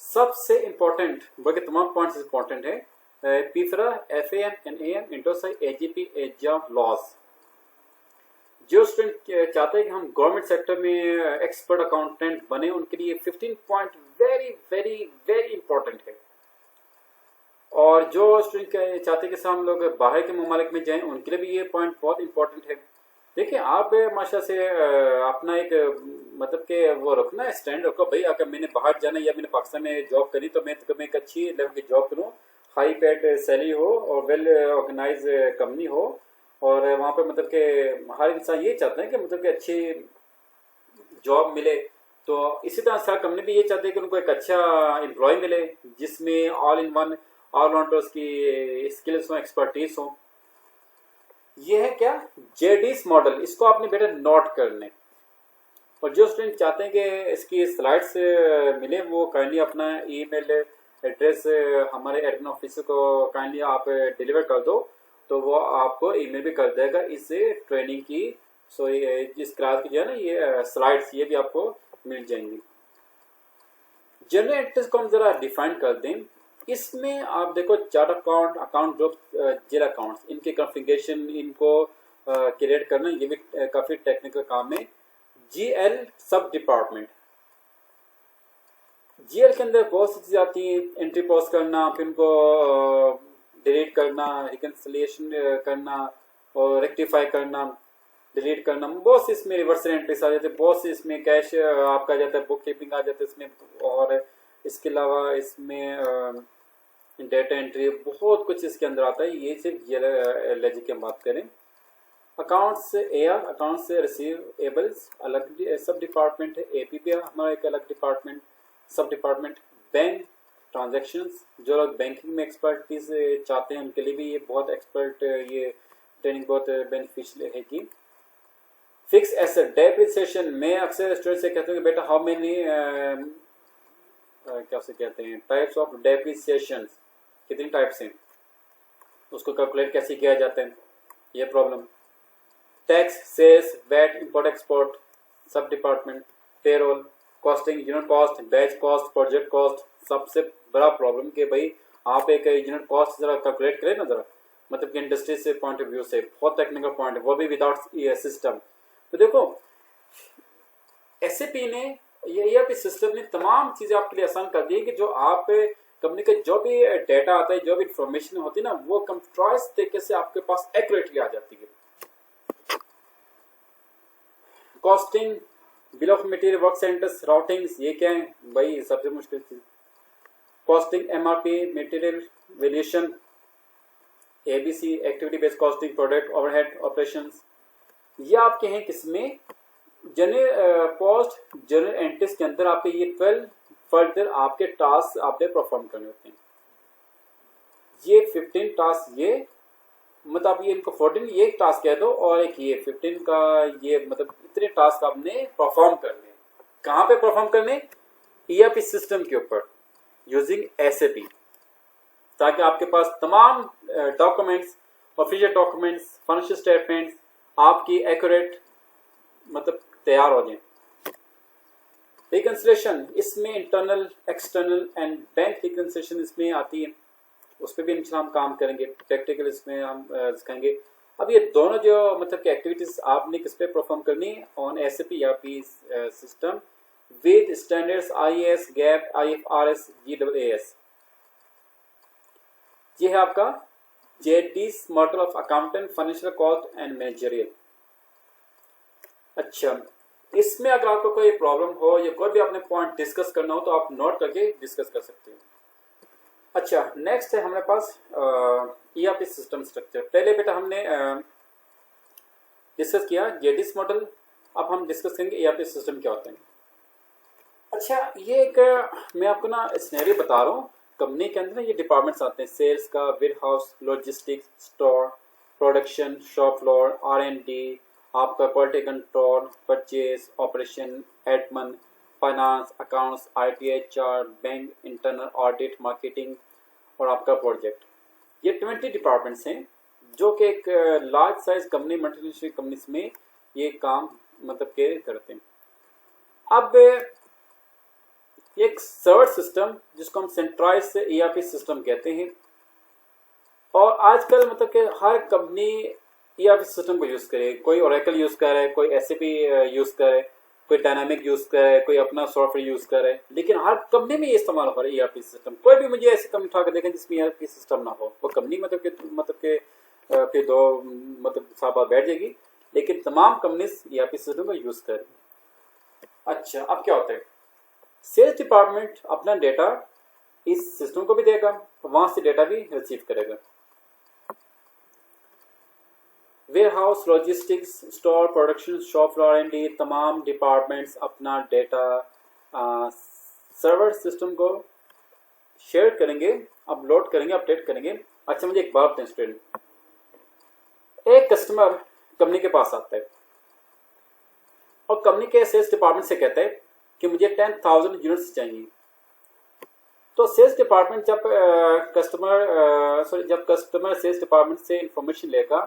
सबसे इम्पोर्टेंट, बल्कि तमाम पॉइंट्स इम्पोर्टेंट है। तीसरा FAM, NAM, इंटोसाई, AGP, exam loss. जो स्टूडेंट चाहते हैं कि हम गवर्नमेंट सेक्टर में एक्सपर्ट अकाउंटेंट बने, उनके लिए 15 point very very very important है। और जो स्टूडेंट चाहते हैं कि हम लोग बाहर के ममालिक में जाएं, उनके लिए भी ये पॉइंट बहुत इंपॉर्टेंट है। देखिए आप माशा से अपना एक मतलब के वो रखना है, स्टैंड रखो भाई, अगर मैंने बाहर जाना या मैंने पाकिस्तान में जॉब करी तो मैं एक अच्छी लेवल की जॉब करूँ, हाई पेड सैलरी हो और वेल ऑर्गेनाइज कंपनी हो। और वहाँ पे मतलब के हर इंसान ये चाहता है कि मतलब कि अच्छी जॉब मिले। तो इसी तरह हर कंपनी भी ये चाहते हैं कि उनको एक अच्छा एम्प्लॉय मिले जिसमें ऑल इन वन ऑलराउंडर्स की स्किल्स हो, एक्सपर्टीज हो। ये है क्या, जेडीस मॉडल, इसको आपने बेटा नोट करने। और जो स्टूडेंट चाहते हैं कि इसकी स्लाइड्स मिले वो काइंडली अपना ईमेल एड्रेस हमारे एडमिन ऑफिसर को काइंडली आप डिलीवर कर दो, तो वो आपको ईमेल भी कर देगा इस ट्रेनिंग की। सो इस क्लास की जो है ना ये स्लाइड्स ये भी आपको मिल जाएंगी। जनरल एंट्रीज को हम जरा डिफाइन कर दें। इसमें आप देखो chart account, account group, GL accounts, इनके कॉन्फ़िगरेशन, इनको क्रिएट करना ये भी काफ़ी टेक्निकल काम है। जीएल सब डिपार्टमेंट, जीएल के अंदर बहुत सी चीज़ें आती हैं, एंट्री पोस्ट करना, फिर उनको डिलीट करना, रिकन्सिलिएशन करना और रेक्टिफाई करना, डिलीट करना, बहुत सी इसमें रिवर्सल एंट्रीज आ जाते हैं, बहुत सी इसमें कैश आपका आ जाता है, बुक कीपिंग आ जाता है इसमें, और इसके अलावा इसमें डेटा एंट्री बहुत कुछ इसके अंदर आता है। ये सिर्फ जीएल की हम बात करें। अकाउंट्स एआर, अकाउंट्स रिसीवेबल्स अलग सब डिपार्टमेंट है। एपीपी हमारा एक अलग डिपार्टमेंट, सब डिपार्टमेंट। बैंक ट्रांजैक्शंस, जो लोग बैंकिंग में एक्सपर्टीज चाहते हैं उनके लिए भी ये बहुत एक्सपर्ट ये ट्रेनिंग बहुत बेनिफिशियल है। कि फिक्स एसेट डेप्रिसिएशन, मैं अक्सर स्टूडेंट से कहता हूँ कि बेटा हाउ मेनी क्या से कहते हैं टाइप्स ऑफ डेप्रिसिएशन, कितनी टाइप्स हैं, उसको कैलकुलेट कैसे किया जाता है, ये problem. Tax, sales, VAT, import export, सब department. Payroll, costing, unit cost, batch cost, project cost. सबसे बड़ा प्रॉब्लम कि भाई आप एक यूनिट कॉस्ट जरा कैलकुलेट करें ना जरा, मतलब कि इंडस्ट्री से पॉइंट ऑफ व्यू से बहुत टेक्निकल पॉइंट है, वो भी विदाउट सिस्टम। तो देखो एसएपी ने ये ERP सिस्टम ने तमाम चीजें आपके लिए आसान कर दी है कि जो आप कंपनी का जो भी डेटा आता है, जो भी इंफॉर्मेशन होती है ना, वो कंप्यूटराइज तरीके से आपके पास एक्यूरेटली आ जाती है। Costing, bill of material, work centres, routings, ये क्या है भाई सबसे मुश्किल चीज। Costing, MRP, material valuation, ABC, activity based costing, product overhead operations, ये आपके हैं किसमें, जनरल पोस्ट जनरल एंट्रीज के अंदर आपके ये 12 फर्दर आपके टास्क आपने परफॉर्म करने होते हैं। ये 15 टास्क, ये मतलब ये इनको 14 ये एक टास्क कह दो और एक ये 15 का ये मतलब इतने टास्क आपने परफॉर्म करने। कहाँ पे परफॉर्म करने, ERP सिस्टम के ऊपर यूजिंग SAP, ताकि आपके पास तमाम documents, official documents, financial statements आपकी एक्यूरेट मतलब तैयार हो जाए। रिकंसिलिएशन, इसमें internal, external and bank reconciliation इसमें आती है, उस पर भी इंशाल्लाह हम काम करेंगे, प्रैक्टिकल इसमें हम सिखाएंगे। अब ये दोनों जो मतलब कि एक्टिविटीज आपने किस पे परफॉर्म करनी है, on SAP ERP system with standards IAS, GAAP, IFRS, GAAS। ये है आपका जेडीस model of accountant, financial cost and managerial. अच्छा, इसमें अगर आपको कोई प्रॉब्लम हो या कोई भी आपने पॉइंट डिस्कस करना हो तो आप नोट करके डिस्कस कर सकते हैं। अच्छा, नेक्स्ट है हमारे पास ERP सिस्टम स्ट्रक्चर। पहले बेटा हमने डिस्कस किया जेडीस मॉडल, अब हम डिस्कस करेंगे ERP सिस्टम क्या होता है। अच्छा, ये एक मैं आपको ना सिनेरियो बता रहा हूँ। कंपनी के अंदर ना ये डिपार्टमेंट्स आते हैं, सेल्स का, warehouse, logistics, store, production, shop floor, R&D, आपका quality control, purchase, operation, admin, finance, accounts, IT, HR, bank, internal audit, marketing और आपका प्रोजेक्ट। ये 20 डिपार्टमेंट्स हैं जो कि एक large size company, multinational companies में ये काम मतलब के करते हैं। अब एक सर्च सिस्टम जिसको हम सेंट्रलाइज ERP सिस्टम कहते हैं, और आजकल मतलब कि हर कंपनी ERP सिस्टम को यूज़ करे, कोई ओरेकल यूज़ कर रहा है, कोई SAP यूज़ कर रहा है, कोई डायनामिक यूज़ कर रहा है, कोई अपना सॉफ्टवेयर यूज़ कर रहा है, लेकिन हर कंपनी में ये इस्तेमाल हो रहा है ERP सिस्टम। कोई भी मुझे ऐसी कंपनी उठा कर देखें जिसमें ERP सिस्टम ना हो, वो कंपनी मतलब के फिर दो मतलब साल बाद बैठ जाएगी, लेकिन तमाम कंपनीज ERP सिस्टम को यूज़ कर रही हैं। अच्छा, अब क्या होता है, सेल्स डिपार्टमेंट अपना डेटा इस सिस्टम को भी देगा, वहां से डेटा भी रिसीव करेगा। Warehouse, logistics, store, production, shop floor, R&D, तमाम डिपार्टमेंट्स अपना डेटा सर्वर सिस्टम को शेयर करेंगे, अपलोड करेंगे, अपडेट करेंगे। अच्छा, मुझे एक बात बताएं स्टूडेंट, एक कस्टमर कंपनी के पास आता है और कंपनी के सेल्स डिपार्टमेंट से कहता है कि मुझे 10,000 यूनिट्स चाहिए। तो सेल्स डिपार्टमेंट जब कस्टमर सेल्स डिपार्टमेंट से इंफॉर्मेशन लेगा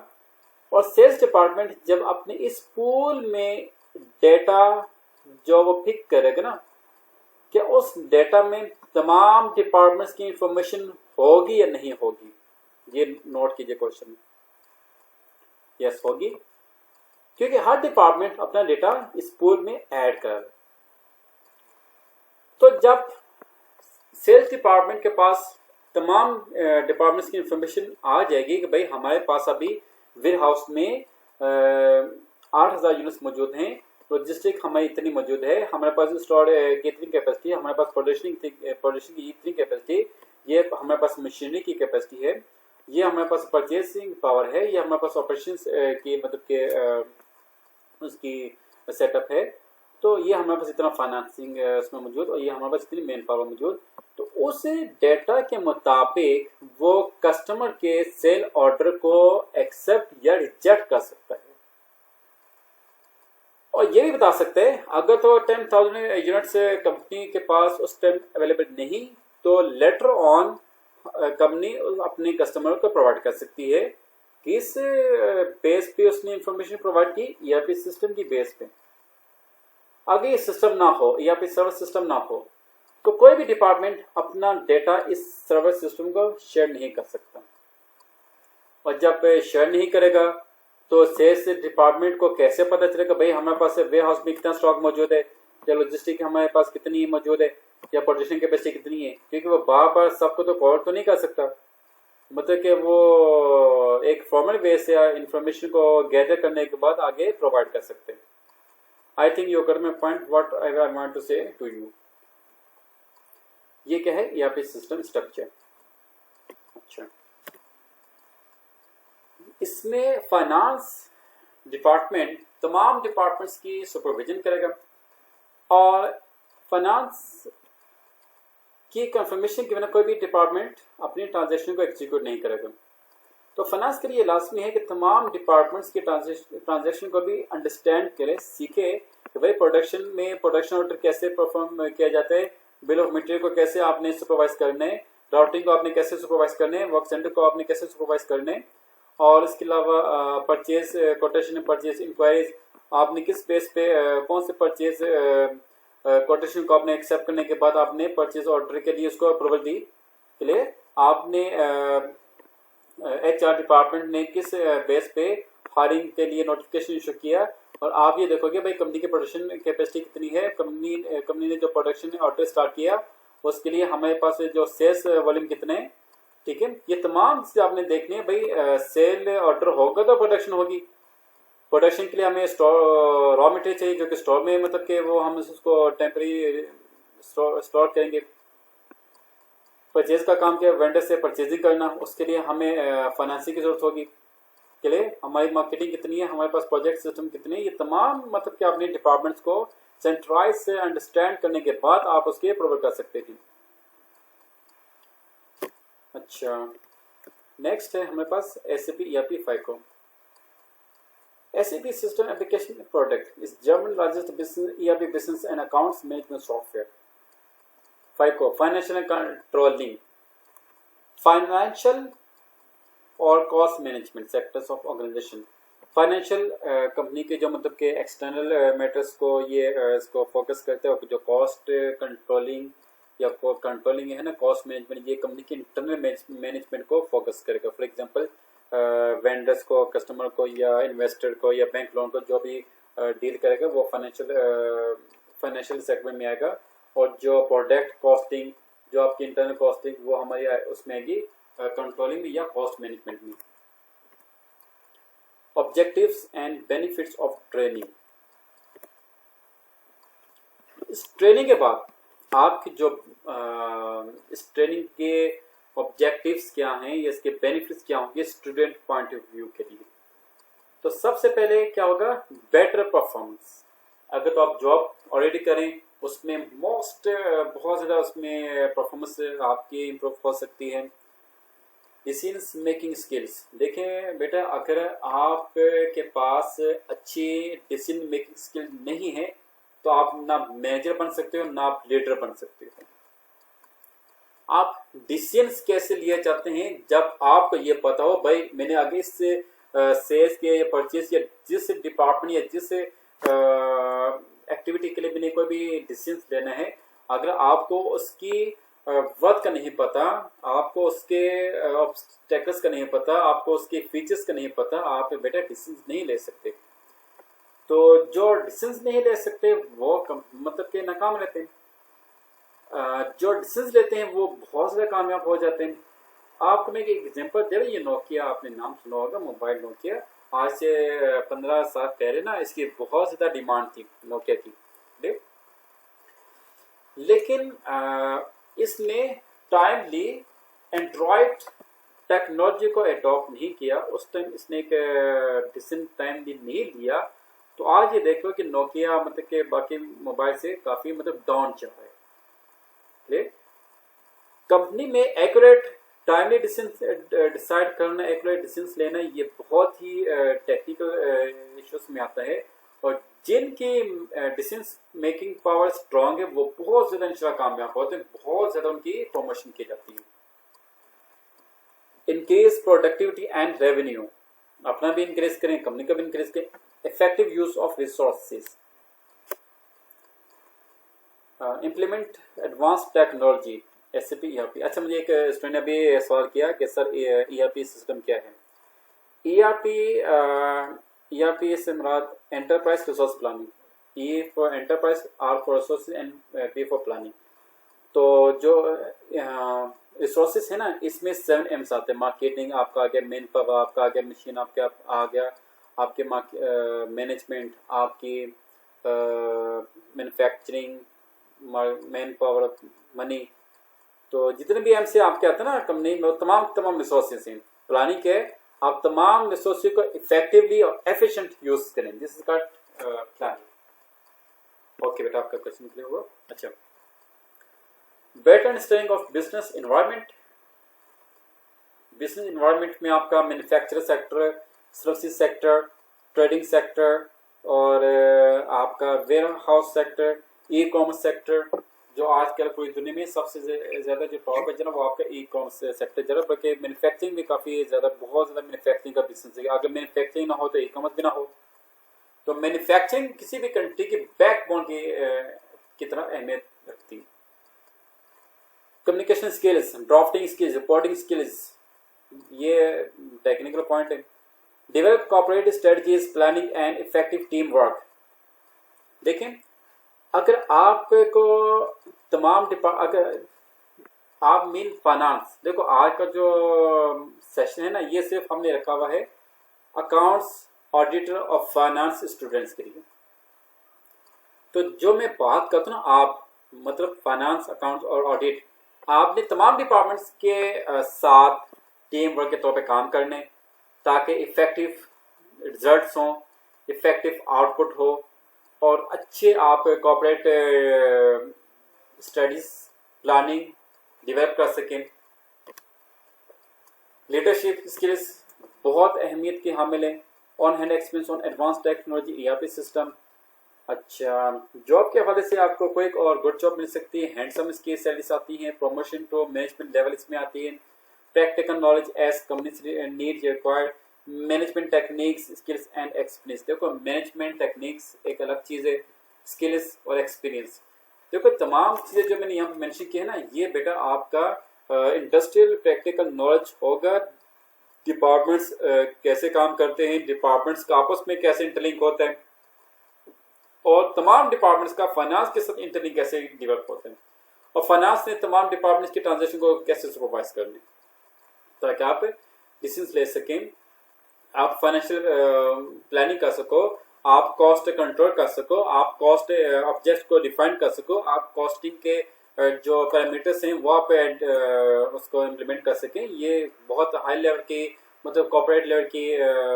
और सेल्स डिपार्टमेंट जब अपने इस पूल में डेटा जो वो पिक करेगा ना, क्या उस डेटा में तमाम डिपार्टमेंट्स की इंफॉर्मेशन होगी या नहीं होगी, ये नोट कीजिए क्वेश्चन। यस, होगी, क्योंकि हर डिपार्टमेंट अपना डेटा इस पूल में ऐड कर। तो जब सेल्स डिपार्टमेंट के पास तमाम डिपार्टमेंट्स की इंफॉर्मेशन आ जाएगी कि भाई हमारे पास अभी वेयर हाउस में 8,000 यूनिट्स मौजूद हैं, लॉजिस्टिक हमारी इतनी मौजूद है, हमारे पास स्टोर की इतनी कैपेसिटी है, हमारे पास प्रोडक्शन की इतनी कैपेसिटी, ये हमारे पास मशीनरी की कैपेसिटी है, ये हमारे पास परचेसिंग पावर है, ये हमारे पास ऑपरेशंस की मतलब के उसकी सेटअप है, तो ये हमारे पास इतना फाइनेंसिंग उसमें मौजूद, और ये हमारे पास इतनी मैन पावर मौजूद। तो उस डेटा के मुताबिक वो कस्टमर के सेल ऑर्डर को एक्सेप्ट या रिजेक्ट कर सकता है, और ये भी बता सकते हैं अगर तो 10,000 यूनिट्स कंपनी के पास उस टाइम अवेलेबल नहीं, तो लेटर ऑन कंपनी अपने कस्टमर को प्रोवाइड कर सकती है। किस बेस पे उसने इंफॉर्मेशन प्रोवाइड की, ERP सिस्टम की बेस पे। अगर ये सिस्टम ना हो, ERP सर्वर सिस्टम ना हो, तो कोई भी डिपार्टमेंट अपना डेटा इस सर्वर सिस्टम को शेयर नहीं कर सकता, और जब शेयर नहीं करेगा तो सेल्स डिपार्टमेंट को कैसे पता चलेगा भाई हमारे पास वेयर हाउस में कितना स्टॉक मौजूद है, या लॉजिस्टिक हमारे पास कितनी मौजूद है, या प्रोडक्शन कैपेसिटी कितनी है, क्योंकि वो बार बार सबको तो कवर तो नहीं कर सकता। मतलब कि वो एक फॉर्मल वे से इंफॉर्मेशन को गैदर करने के बाद आगे प्रोवाइड कर सकते हैं। I think you got my point, what I want to say to you. ये क्या है, ERP सिस्टम स्ट्रक्चर। अच्छा, इसमें फाइनेंस डिपार्टमेंट तमाम डिपार्टमेंट्स की सुपरविजन करेगा, और फाइनेंस की कंफर्मेशन के बिना कोई भी डिपार्टमेंट अपनी ट्रांजैक्शन को एग्जीक्यूट नहीं करेगा। तो फाइनेंस के लिए लाजमी है कि तमाम डिपार्टमेंट्स की ट्रांजैक्शन को भी अंडरस्टैंड करे, सीखे कि भाई प्रोडक्शन में प्रोडक्शन ऑर्डर कैसे परफॉर्म किया जाता है, बिल ऑफ मटेरियल को कैसे आपने सुपरवाइज करना है, राउटिंग को आपने कैसे सुपरवाइज करना है, वर्क सेंटर को आपने कैसे सुपरवाइज करना है, और इसके अलावा परचेज कोटेशन, परचेज इंक्वायरीज आपने किस बेस पे कौन से परचेज कोटेशन को आपने एक्सेप्ट करने के बाद आपने परचेज ऑर्डर के लिए उसको अप्रूवल दी के लिए आपने HR डिपार्टमेंट ने किस बेस पे हायरिंग के लिए नोटिफिकेशन इशू किया, और आप ये देखोगे भाई कंपनी की प्रोडक्शन कैपेसिटी कितनी है, कंपनी ने जो प्रोडक्शन ऑर्डर स्टार्ट किया उसके लिए हमारे पास जो सेल्स वॉल्यूम कितने हैं, ठीक है। ये तमाम चीज़ें आपने देखनी है। भाई सेल ऑर्डर होगा तो प्रोडक्शन होगी, प्रोडक्शन के लिए हमें स्टोर रॉ मटेरियल चाहिए जो कि स्टोर में मतलब कि वो हम उसको टेम्परेरी स्टोर करेंगे। परचेज का काम क्या है, वेंडर से परचेजिंग करना, उसके लिए हमें फाइनेंसिंग की जरूरत होगी, के लिए हमारी मार्केटिंग कितनी है, हमारे पास प्रोजेक्ट सिस्टम कितने हैं, ये तमाम मतलब कि अपने डिपार्टमेंट्स को सेंट्रलाइज से अंडरस्टैंड करने के बाद आप उसके अप्रूवल कर सकते थे। अच्छा, नेक्स्ट है हमारे पास SAP ERP FICO। SAP system application product is German largest business ERP business and accounts management software. FICO financial controlling, financial और cost management sectors of organisation. Financial company के जो मतलब के एक्सटर्नल मैटर्स को ये इसको फोकस करते हैं, और जो कॉस्ट कंट्रोलिंग या कंट्रोलिंग है ना, कॉस्ट मैनेजमेंट, ये कंपनी के इंटरनल मैनेजमेंट को फोकस करेगा। फॉर एग्जांपल वेंडर्स को, कस्टमर को या इन्वेस्टर को या बैंक लोन को जो भी डील करेगा वो फाइनेंशियल सेगमेंट में आएगा। और जो प्रोडक्ट कॉस्टिंग, जो आपकी इंटरनल कॉस्टिंग, वो हमारी उसमें आएगी कंट्रोलिंग में या कॉस्ट मैनेजमेंट में। Objectives and benefits of training. इस ट्रेनिंग के बाद आपकी जो इस ट्रेनिंग के ऑब्जेक्टिव्स क्या हैं या इसके बेनिफिट्स क्या होंगे स्टूडेंट पॉइंट ऑफ व्यू के लिए। तो सबसे पहले क्या होगा, बेटर परफॉर्मेंस। अगर तो आप जॉब ऑलरेडी करें उसमें बहुत ज़्यादा उसमें परफॉर्मेंस आपकी इम्प्रूव हो सकती है। Decision making skills. देखें बेटा, अगर आपके पास अच्छी डिसीजन मेकिंग स्किल नहीं है तो आप ना मैनेजर बन सकते हो ना आप लीडर बन सकते हो। आप डिसीजंस कैसे लिए जाते हैं जब आपको ये पता हो भाई मैंने आगे इस सेल्स के या परचेज या जिस डिपार्टमेंट या जिस एक्टिविटी के लिए मैंने कोई भी डिसीजंस लेना है, अगर आपको उसकी वर्थ का नहीं पता, आपको उसके ऑब्स्टेकल्स का नहीं पता, आपको उसके फीचर्स का नहीं पता, आप बेटा डिसीजंस नहीं ले सकते। तो जो डिसीजंस नहीं ले सकते वो मतलब के नाकाम रहते हैं। जो डिसीजंस लेते हैं वो बहुत ज़्यादा कामयाब हो जाते हैं। आपको मैं एक एग्जांपल दे रहा हूँ, ये नोकिया, आपने नाम सुना होगा, मोबाइल नोकिया। आज से 15 साल पहले ना इसकी बहुत ज़्यादा डिमांड थी नोकिया की, लेकिन इसने टाइमली एंड्रॉयड टेक्नोलॉजी को अडॉप्ट नहीं किया। उस टाइम इसने एक डिसीजन टाइमली नहीं लिया। तो आज ये देखो कि नोकिया मतलब के बाकी मोबाइल से काफ़ी मतलब डाउन चल रहा है। कंपनी में एक्यूरेट टाइमली डिसाइड करना, एक्यूरेट डिसीजंस लेना, ये बहुत ही टेक्निकल इश्यूज में आता है। और जिनकी डिसीजन मेकिंग पावर स्ट्रांग है वो बहुत ज़्यादा इंशाल्लाह कामयाब होते हैं, बहुत ज़्यादा उनकी प्रमोशन की जाती है। Increase productivity and revenue. अपना भी इंक्रीज करें, कंपनी का भी इंक्रीज करें। Effective use of resources. Implement advance technology, SAP ERP। अच्छा, मुझे एक स्टूडेंट ने अभी सवाल किया कि सर ERP सिस्टम क्या है। ERP से मुराद enterprise resource planning. E for enterprise, R for resources and P for planning. तो जो रिसोर्सेज है ना, इसमें 7 M's आते हैं। मार्केटिंग आपका आ गया, मैन पावर आपका आ गया, मशीन आपका आ गया, आपके मैनेजमेंट, आपकी मैन्युफैक्चरिंग, मैन पावर, मनी। तो जितने भी एम से आपके आते हैं ना कंपनी में, तमाम रिसोर्सेज हैं। प्लानिंग के आप तमाम रिसोर्सेज को इफेक्टिवली और एफिशिएंट यूज करें। This is called planning. Okay बेटा, आपका क्वेश्चन क्लियर हुआ। अच्छा, better understanding of business environment. Business environment में आपका manufacture sector, services sector, trading sector और आपका warehouse sector, e commerce sector, जो आजकल पूरी दुनिया में सबसे ज़्यादा जो टॉप है जनाब वो आपका ई कॉमर्स सेक्टर जनाब। बल्कि मैन्युफैक्चरिंग भी काफ़ी ज़्यादा, बहुत ज़्यादा मैन्युफैक्चरिंग का बिजनेस है। अगर मैन्युफैक्चरिंग ना हो तो ई कॉमर्स भी ना हो। तो मैन्युफैक्चरिंग किसी भी कंट्री की बैकबोन की कितना अहमियत रखती है। Communication skills, drafting skills, reporting skills, ये टेक्निकल पॉइंट है। Develop corporate strategies, planning and effective team work. देखें, अगर आपको अगर आप मीन फाइनेंस, देखो आज का जो सेशन है ना, ये सिर्फ हमने रखा हुआ है अकाउंट्स, ऑडिटर और फाइनेंस स्टूडेंट्स के लिए। तो जो मैं बात करता हूँ ना, आप मतलब फाइनेंस, अकाउंट्स और ऑडिट, आपने तमाम डिपार्टमेंट्स के साथ टीम वर्क के तौर पे काम करने, ताकि इफेक्टिव रिजल्ट्स हों, इफेक्टिव आउटपुट हो और अच्छे आप कॉर्पोरेट स्टडीज प्लानिंग डेवलप कर सकें। लीडरशिप स्किल्स बहुत अहमियत की हामिल है। On hand experience on advance technology, ERP system. अच्छा, जॉब के हवाले से आपको कोई और गुड जॉब मिल सकती है। हैंडसम स्किल सैलरीज आती हैं, प्रमोशन टू मैनेजमेंट लेवल इसमें आती है। Practical knowledge as company need required. Management techniques, skills and experience. देखो, मैनेजमेंट टेक्निक्स एक अलग चीज़ है, स्किल्स और एक्सपीरियंस। देखो, तमाम चीज़ें जो मैंने यहाँ पर मेंशन की है ना, ये बेटा आपका इंडस्ट्रियल प्रैक्टिकल नॉलेज होगा डिपार्टमेंट्स कैसे काम करते हैं, डिपार्टमेंट्स का आपस में कैसे इंटरलिंक होता है, और तमाम डिपार्टमेंट्स का फाइनेंस के साथ इंटरलिंक कैसे डेवलप होता है, और फाइनेंस ने तमाम डिपार्टमेंट्स के ट्रांजेक्शन को कैसे सुपरवाइज करने, ताकि आप डिसीजन ले सकें, आप फाइनेंशियल प्लानिंग कर सको, आप कॉस्ट कंट्रोल कर सको, आप कॉस्ट ऑब्जेक्ट को डिफाइन कर सको, आप कॉस्टिंग के जो पैरामीटर्स हैं वो आप उसको इम्प्लीमेंट कर सकें। ये बहुत हाई लेवल की मतलब कॉर्पोरेट लेवल की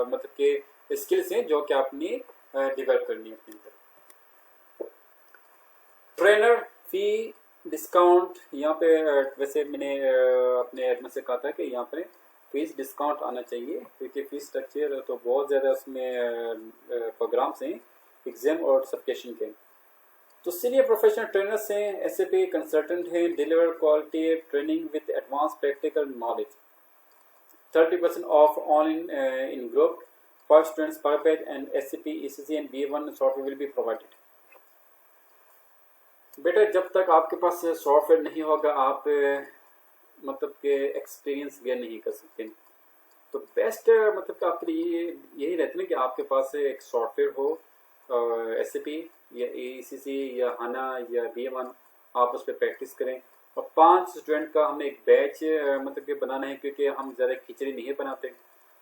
मतलब के स्किल्स हैं जो कि आपने डेवलप करनी है अपने अंदर। ट्रेनर फी डिस्काउंट यहाँ पे वैसे मैंने अपने एडमिन से कहा था कि यहाँ पे फीस डिस्काउंट आना चाहिए, क्योंकि फीस स्ट्रक्चर तो बहुत ज़्यादा उसमें प्रोग्राम्स हैं एग्जाम और सर्टिफिकेशन के। तो सीनियर प्रोफेशनल ट्रेनर्स हैं, SAP कंसल्टेंट हैं, deliver quality training with advance practical knowledge, 30% off on in group for students per batch and SAP ECC and B1 software will be provided. बेटा जब तक आपके पास software नहीं होगा आप मतलब के एक्सपीरियंस गेन नहीं कर सकते। तो बेस्ट मतलब कि आपके लिए यही रहता है ना कि आपके पास एक सॉफ्टवेयर हो, SAP या ECC या HANA या B1, आप उस पर प्रैक्टिस करें। और 5 स्टूडेंट का हमें एक बैच मतलब कि बनाना है, क्योंकि हम ज़्यादा खिचड़ी नहीं बनाते,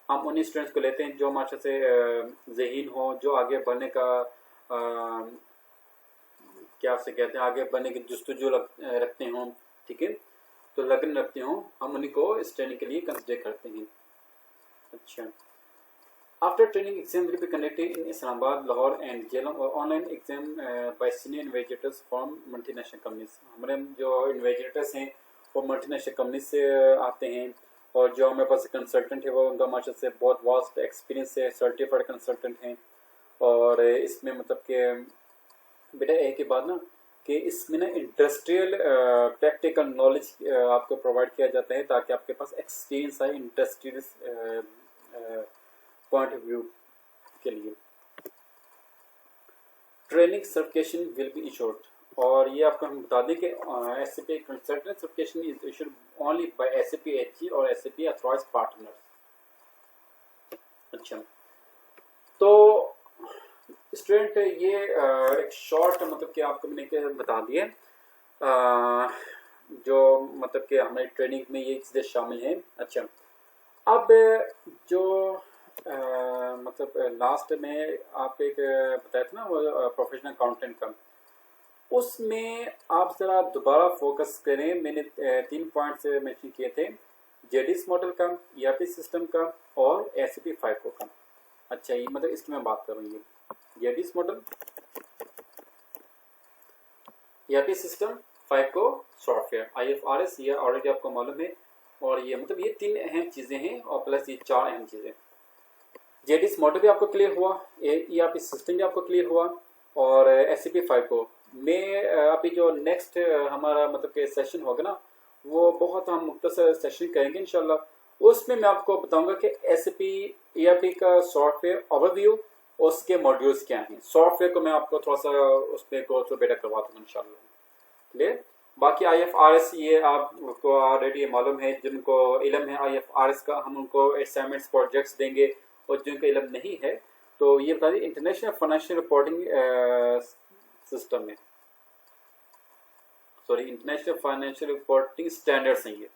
हम उन्हीं स्टूडेंट्स को लेते हैं जो माशा से ज़हीन हो, जो आगे बढ़ने का क्या से कहते हैं, आगे बढ़ने की जुस्तजू रखते हों, ठीक है, तो लगन रखते हों, हम उन्हीं को इस ट्रेनिंग के लिए कंसिडर करते हैं। अच्छा, after training exam will be conducted in Islamabad, Lahore and Jhelum, और online exam by senior invigilators from multinational companies. हमारे जो इन्वेजिटर्स हैं वो मल्टीनेशनल कंपनीज से आते हैं, और जो हमारे पास कंसल्टेंट है वो उनका माशा से बहुत वास्ट एक्सपीरियंस है, सर्टिफाइड कंसल्टेंट हैं। और इसमें मतलब कि बेटा एक ही बात ना कि इसमें ना इंडस्ट्रियल प्रैक्टिकल नॉलेज आपको प्रोवाइड किया जाता है, ताकि आपके पास एक्सपीरियंस आए इंडस्ट्रियल पॉइंट ऑफ व्यू के लिए। Training certification will be issued, और ये आपको हम बता दें कि SAP consultant certification is issued only by SAP HG और SAP अथॉराइज्ड पार्टनर्स। अच्छा, तो स्टूडेंट ये एक शॉर्ट मतलब कि आपको मैंने बता दिया जो मतलब कि हमारी ट्रेनिंग में ये चीज़ें शामिल हैं। अच्छा, अब जो मतलब लास्ट में आप एक बताया था ना वो प्रोफेशनल अकाउंटेंट का, उसमें आप ज़रा दोबारा फोकस करें। मैंने 3 पॉइंट्स मेंशन किए थे, जेडिस मॉडल का, ERP सिस्टम का और SAP FICO का। अच्छा, ये मतलब इसकी मैं बात करूँगी, Jadis model, ERP system, FICO software, IFRS ये ऑलरेडी आपको मालूम है। और ये मतलब ये 3 अहम चीज़ें हैं और प्लस ये 4 अहम चीज़ें। जेडिस मॉडल भी आपको क्लियर हुआ, ERP सिस्टम भी आपको क्लियर हुआ, और SAP FICO में अभी जो नेक्स्ट हमारा मतलब कि सेशन होगा ना, वो बहुत हम मुख्तसर सेशन करेंगे इंशाल्लाह। उसमें मैं आपको बताऊंगा कि SAP ERP का सॉफ्टवेयर ओवरव्यू, उसके मॉड्यूल्स क्या हैं। सॉफ्टवेयर को मैं आपको थोड़ा सा उसमें गो थ्रू बेटा करवा दूँगा इंशाल्लाह, क्लियर। बाकी IFRS ये आपको ऑलरेडी मालूम है, जिनको इल्म है IFRS का हम उनको असाइनमेंट्स प्रोजेक्ट्स देंगे, और जिनको इल्म नहीं है तो ये बता दें इंटरनेशनल फाइनेंशियल रिपोर्टिंग सिस्टम है, sorry international financial reporting standards हैं ये,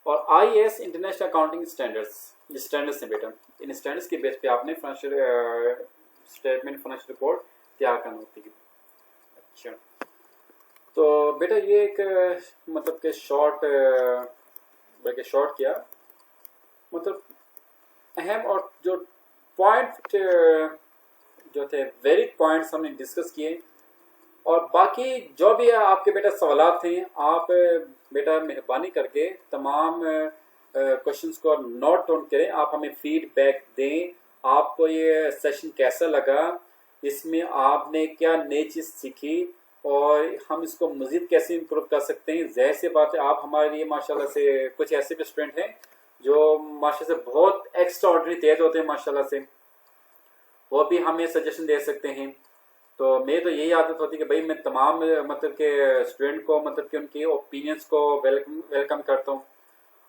और IAS इंटरनेशनल अकाउंटिंग स्टैंडर्ड्स, ये स्टैंडर्ड्स हैं बेटा। इन स्टैंडर्ड्स के बेस पे आपने फाइनेंशियल स्टेटमेंट, फाइनेंशियल रिपोर्ट तैयार करनी होती है। अच्छा, तो बेटा ये एक मतलब के शॉर्ट बल्कि शॉर्ट क्या मतलब अहम और जो पॉइंट जो थे वेरिड पॉइंट्स हमने डिस्कस किए। और बाकी जो भी आपके बेटा सवालात थे, आप बेटा मेहरबानी करके तमाम क्वेश्चंस को नोट डाउन करें, आप हमें फीडबैक दें। आपको ये सेशन कैसा लगा, इसमें आपने क्या नई चीज़ सीखी, और हम इसको मज़ीद कैसे इम्प्रूव कर सकते हैं। ज़ाहिर सी बात है आप हमारे लिए माशाल्लाह से कुछ ऐसे भी स्टूडेंट हैं जो माशाल्लाह से बहुत एक्स्ट्रा ऑर्डिनरी तेज होते हैं माशाल्लाह से, वो भी हमें सजेशन दे सकते हैं। तो मेरी तो यही आदत होती है कि भाई मैं तमाम मतलब के स्टूडेंट को मतलब कि उनके ओपिनियंस को वेलकम करता हूँ।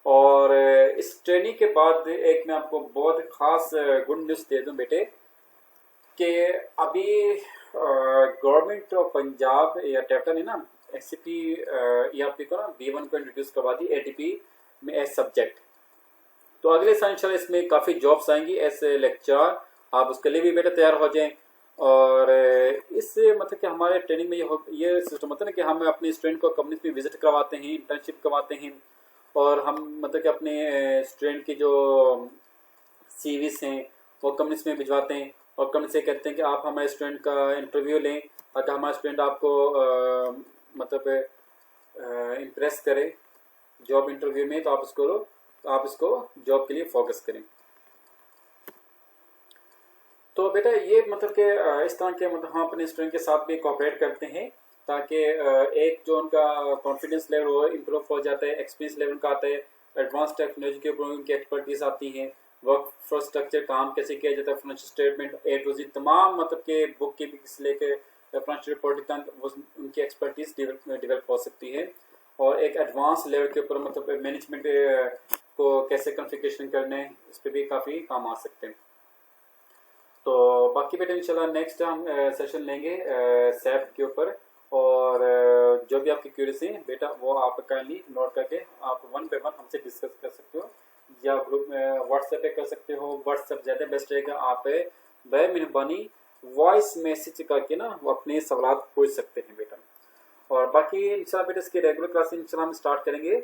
और इस ट्रेनिंग के बाद एक मैं आपको बहुत खास गुड न्यूज़ दे दूं बेटे कि अभी गवर्नमेंट ऑफ पंजाब या टेटा ने ना एससीपी ईआरपी को ना B1 को इंट्रोड्यूस करवा दी एटीपी में एज सब्जेक्ट। तो अगले साल इंशाल्लाह इसमें काफ़ी जॉब्स आएंगी एज लेक्चर, आप उसके लिए भी बेटा तैयार हो जाएं। और इससे मतलब कि हमारे ट्रेनिंग में ये सिस्टम होता है ना कि हम अपने स्टूडेंट को कंपनी में विजिट करवाते हैं, इंटर्नशिप करवाते हैं, और हम मतलब कि अपने स्टूडेंट की जो सीवीज हैं वो कंपनीज में भिजवाते हैं और कंपनी से कहते हैं कि आप हमारे स्टूडेंट का इंटरव्यू लें ताकि हमारा स्टूडेंट आपको मतलब इम्प्रेस करे जॉब इंटरव्यू में, तो आप इसको जॉब के लिए फोकस करें। तो बेटा ये मतलब कि इस तरह के मतलब हम अपने स्टूडेंट के साथ भी कोऑपरेट करते हैं ताकि एक जो उनका कॉन्फिडेंस लेवल हो इम्प्रूव हो जाता है, एक्सपीरियंस लेवल का आता है, एडवांस टेक्नोलॉजी के ऊपर उनकी एक्सपर्टीज आती है, वर्क इंफ्रास्ट्रक्चर काम कैसे किया जाता है, financial statement A to Z तमाम मतलब के बुक कीपिंग से लेकर फाइनेंशियल रिपोर्टिंग तक उनकी एक्सपर्टीज डेवलप हो सकती है। और एक एडवांस लेवल के ऊपर मतलब मैनेजमेंट को कैसे कॉन्फ़िगरेशन करने इस पर भी काफ़ी काम आ सकते हैं। तो बाकी बेटा इंशाल्लाह नेक्स्ट हम सेशन लेंगे सैप के ऊपर, और जो भी आपकी क्यूरियसी है बेटा वो आप काइंडली नोट करके आप 1 by 1 हमसे डिस्कस कर सकते हो या ग्रुप में व्हाट्सएप पे कर सकते हो। व्हाट्सएप ज़्यादा बेस्ट रहेगा, आप बेमेहरबानी वॉइस मैसेज करके ना वो अपने सवाल पूछ सकते हैं बेटा। और बाकी इंशाल्लाह बेटा इसकी रेगुलर क्लास इंशाल्लाह हम स्टार्ट करेंगे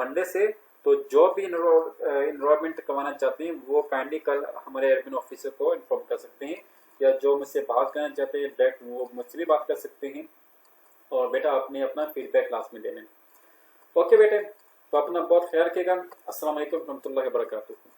मंडे से। तो जो भी इनरोलमेंट करवाना चाहते हैं वो काइंडली कल हमारे एडमिन ऑफिसर को इन्फॉर्म कर सकते हैं, या जो मुझसे बात करना चाहते हैं डायरेक्ट वो मुझसे भी बात कर सकते हैं। और बेटा आपने अपना फीडबैक क्लास में देना है। ओके बेटे, तो अपना बहुत ख्याल रखिएगा। अस्सलाम वालेकुम रहमतुल्लाहि व बरकातुहू।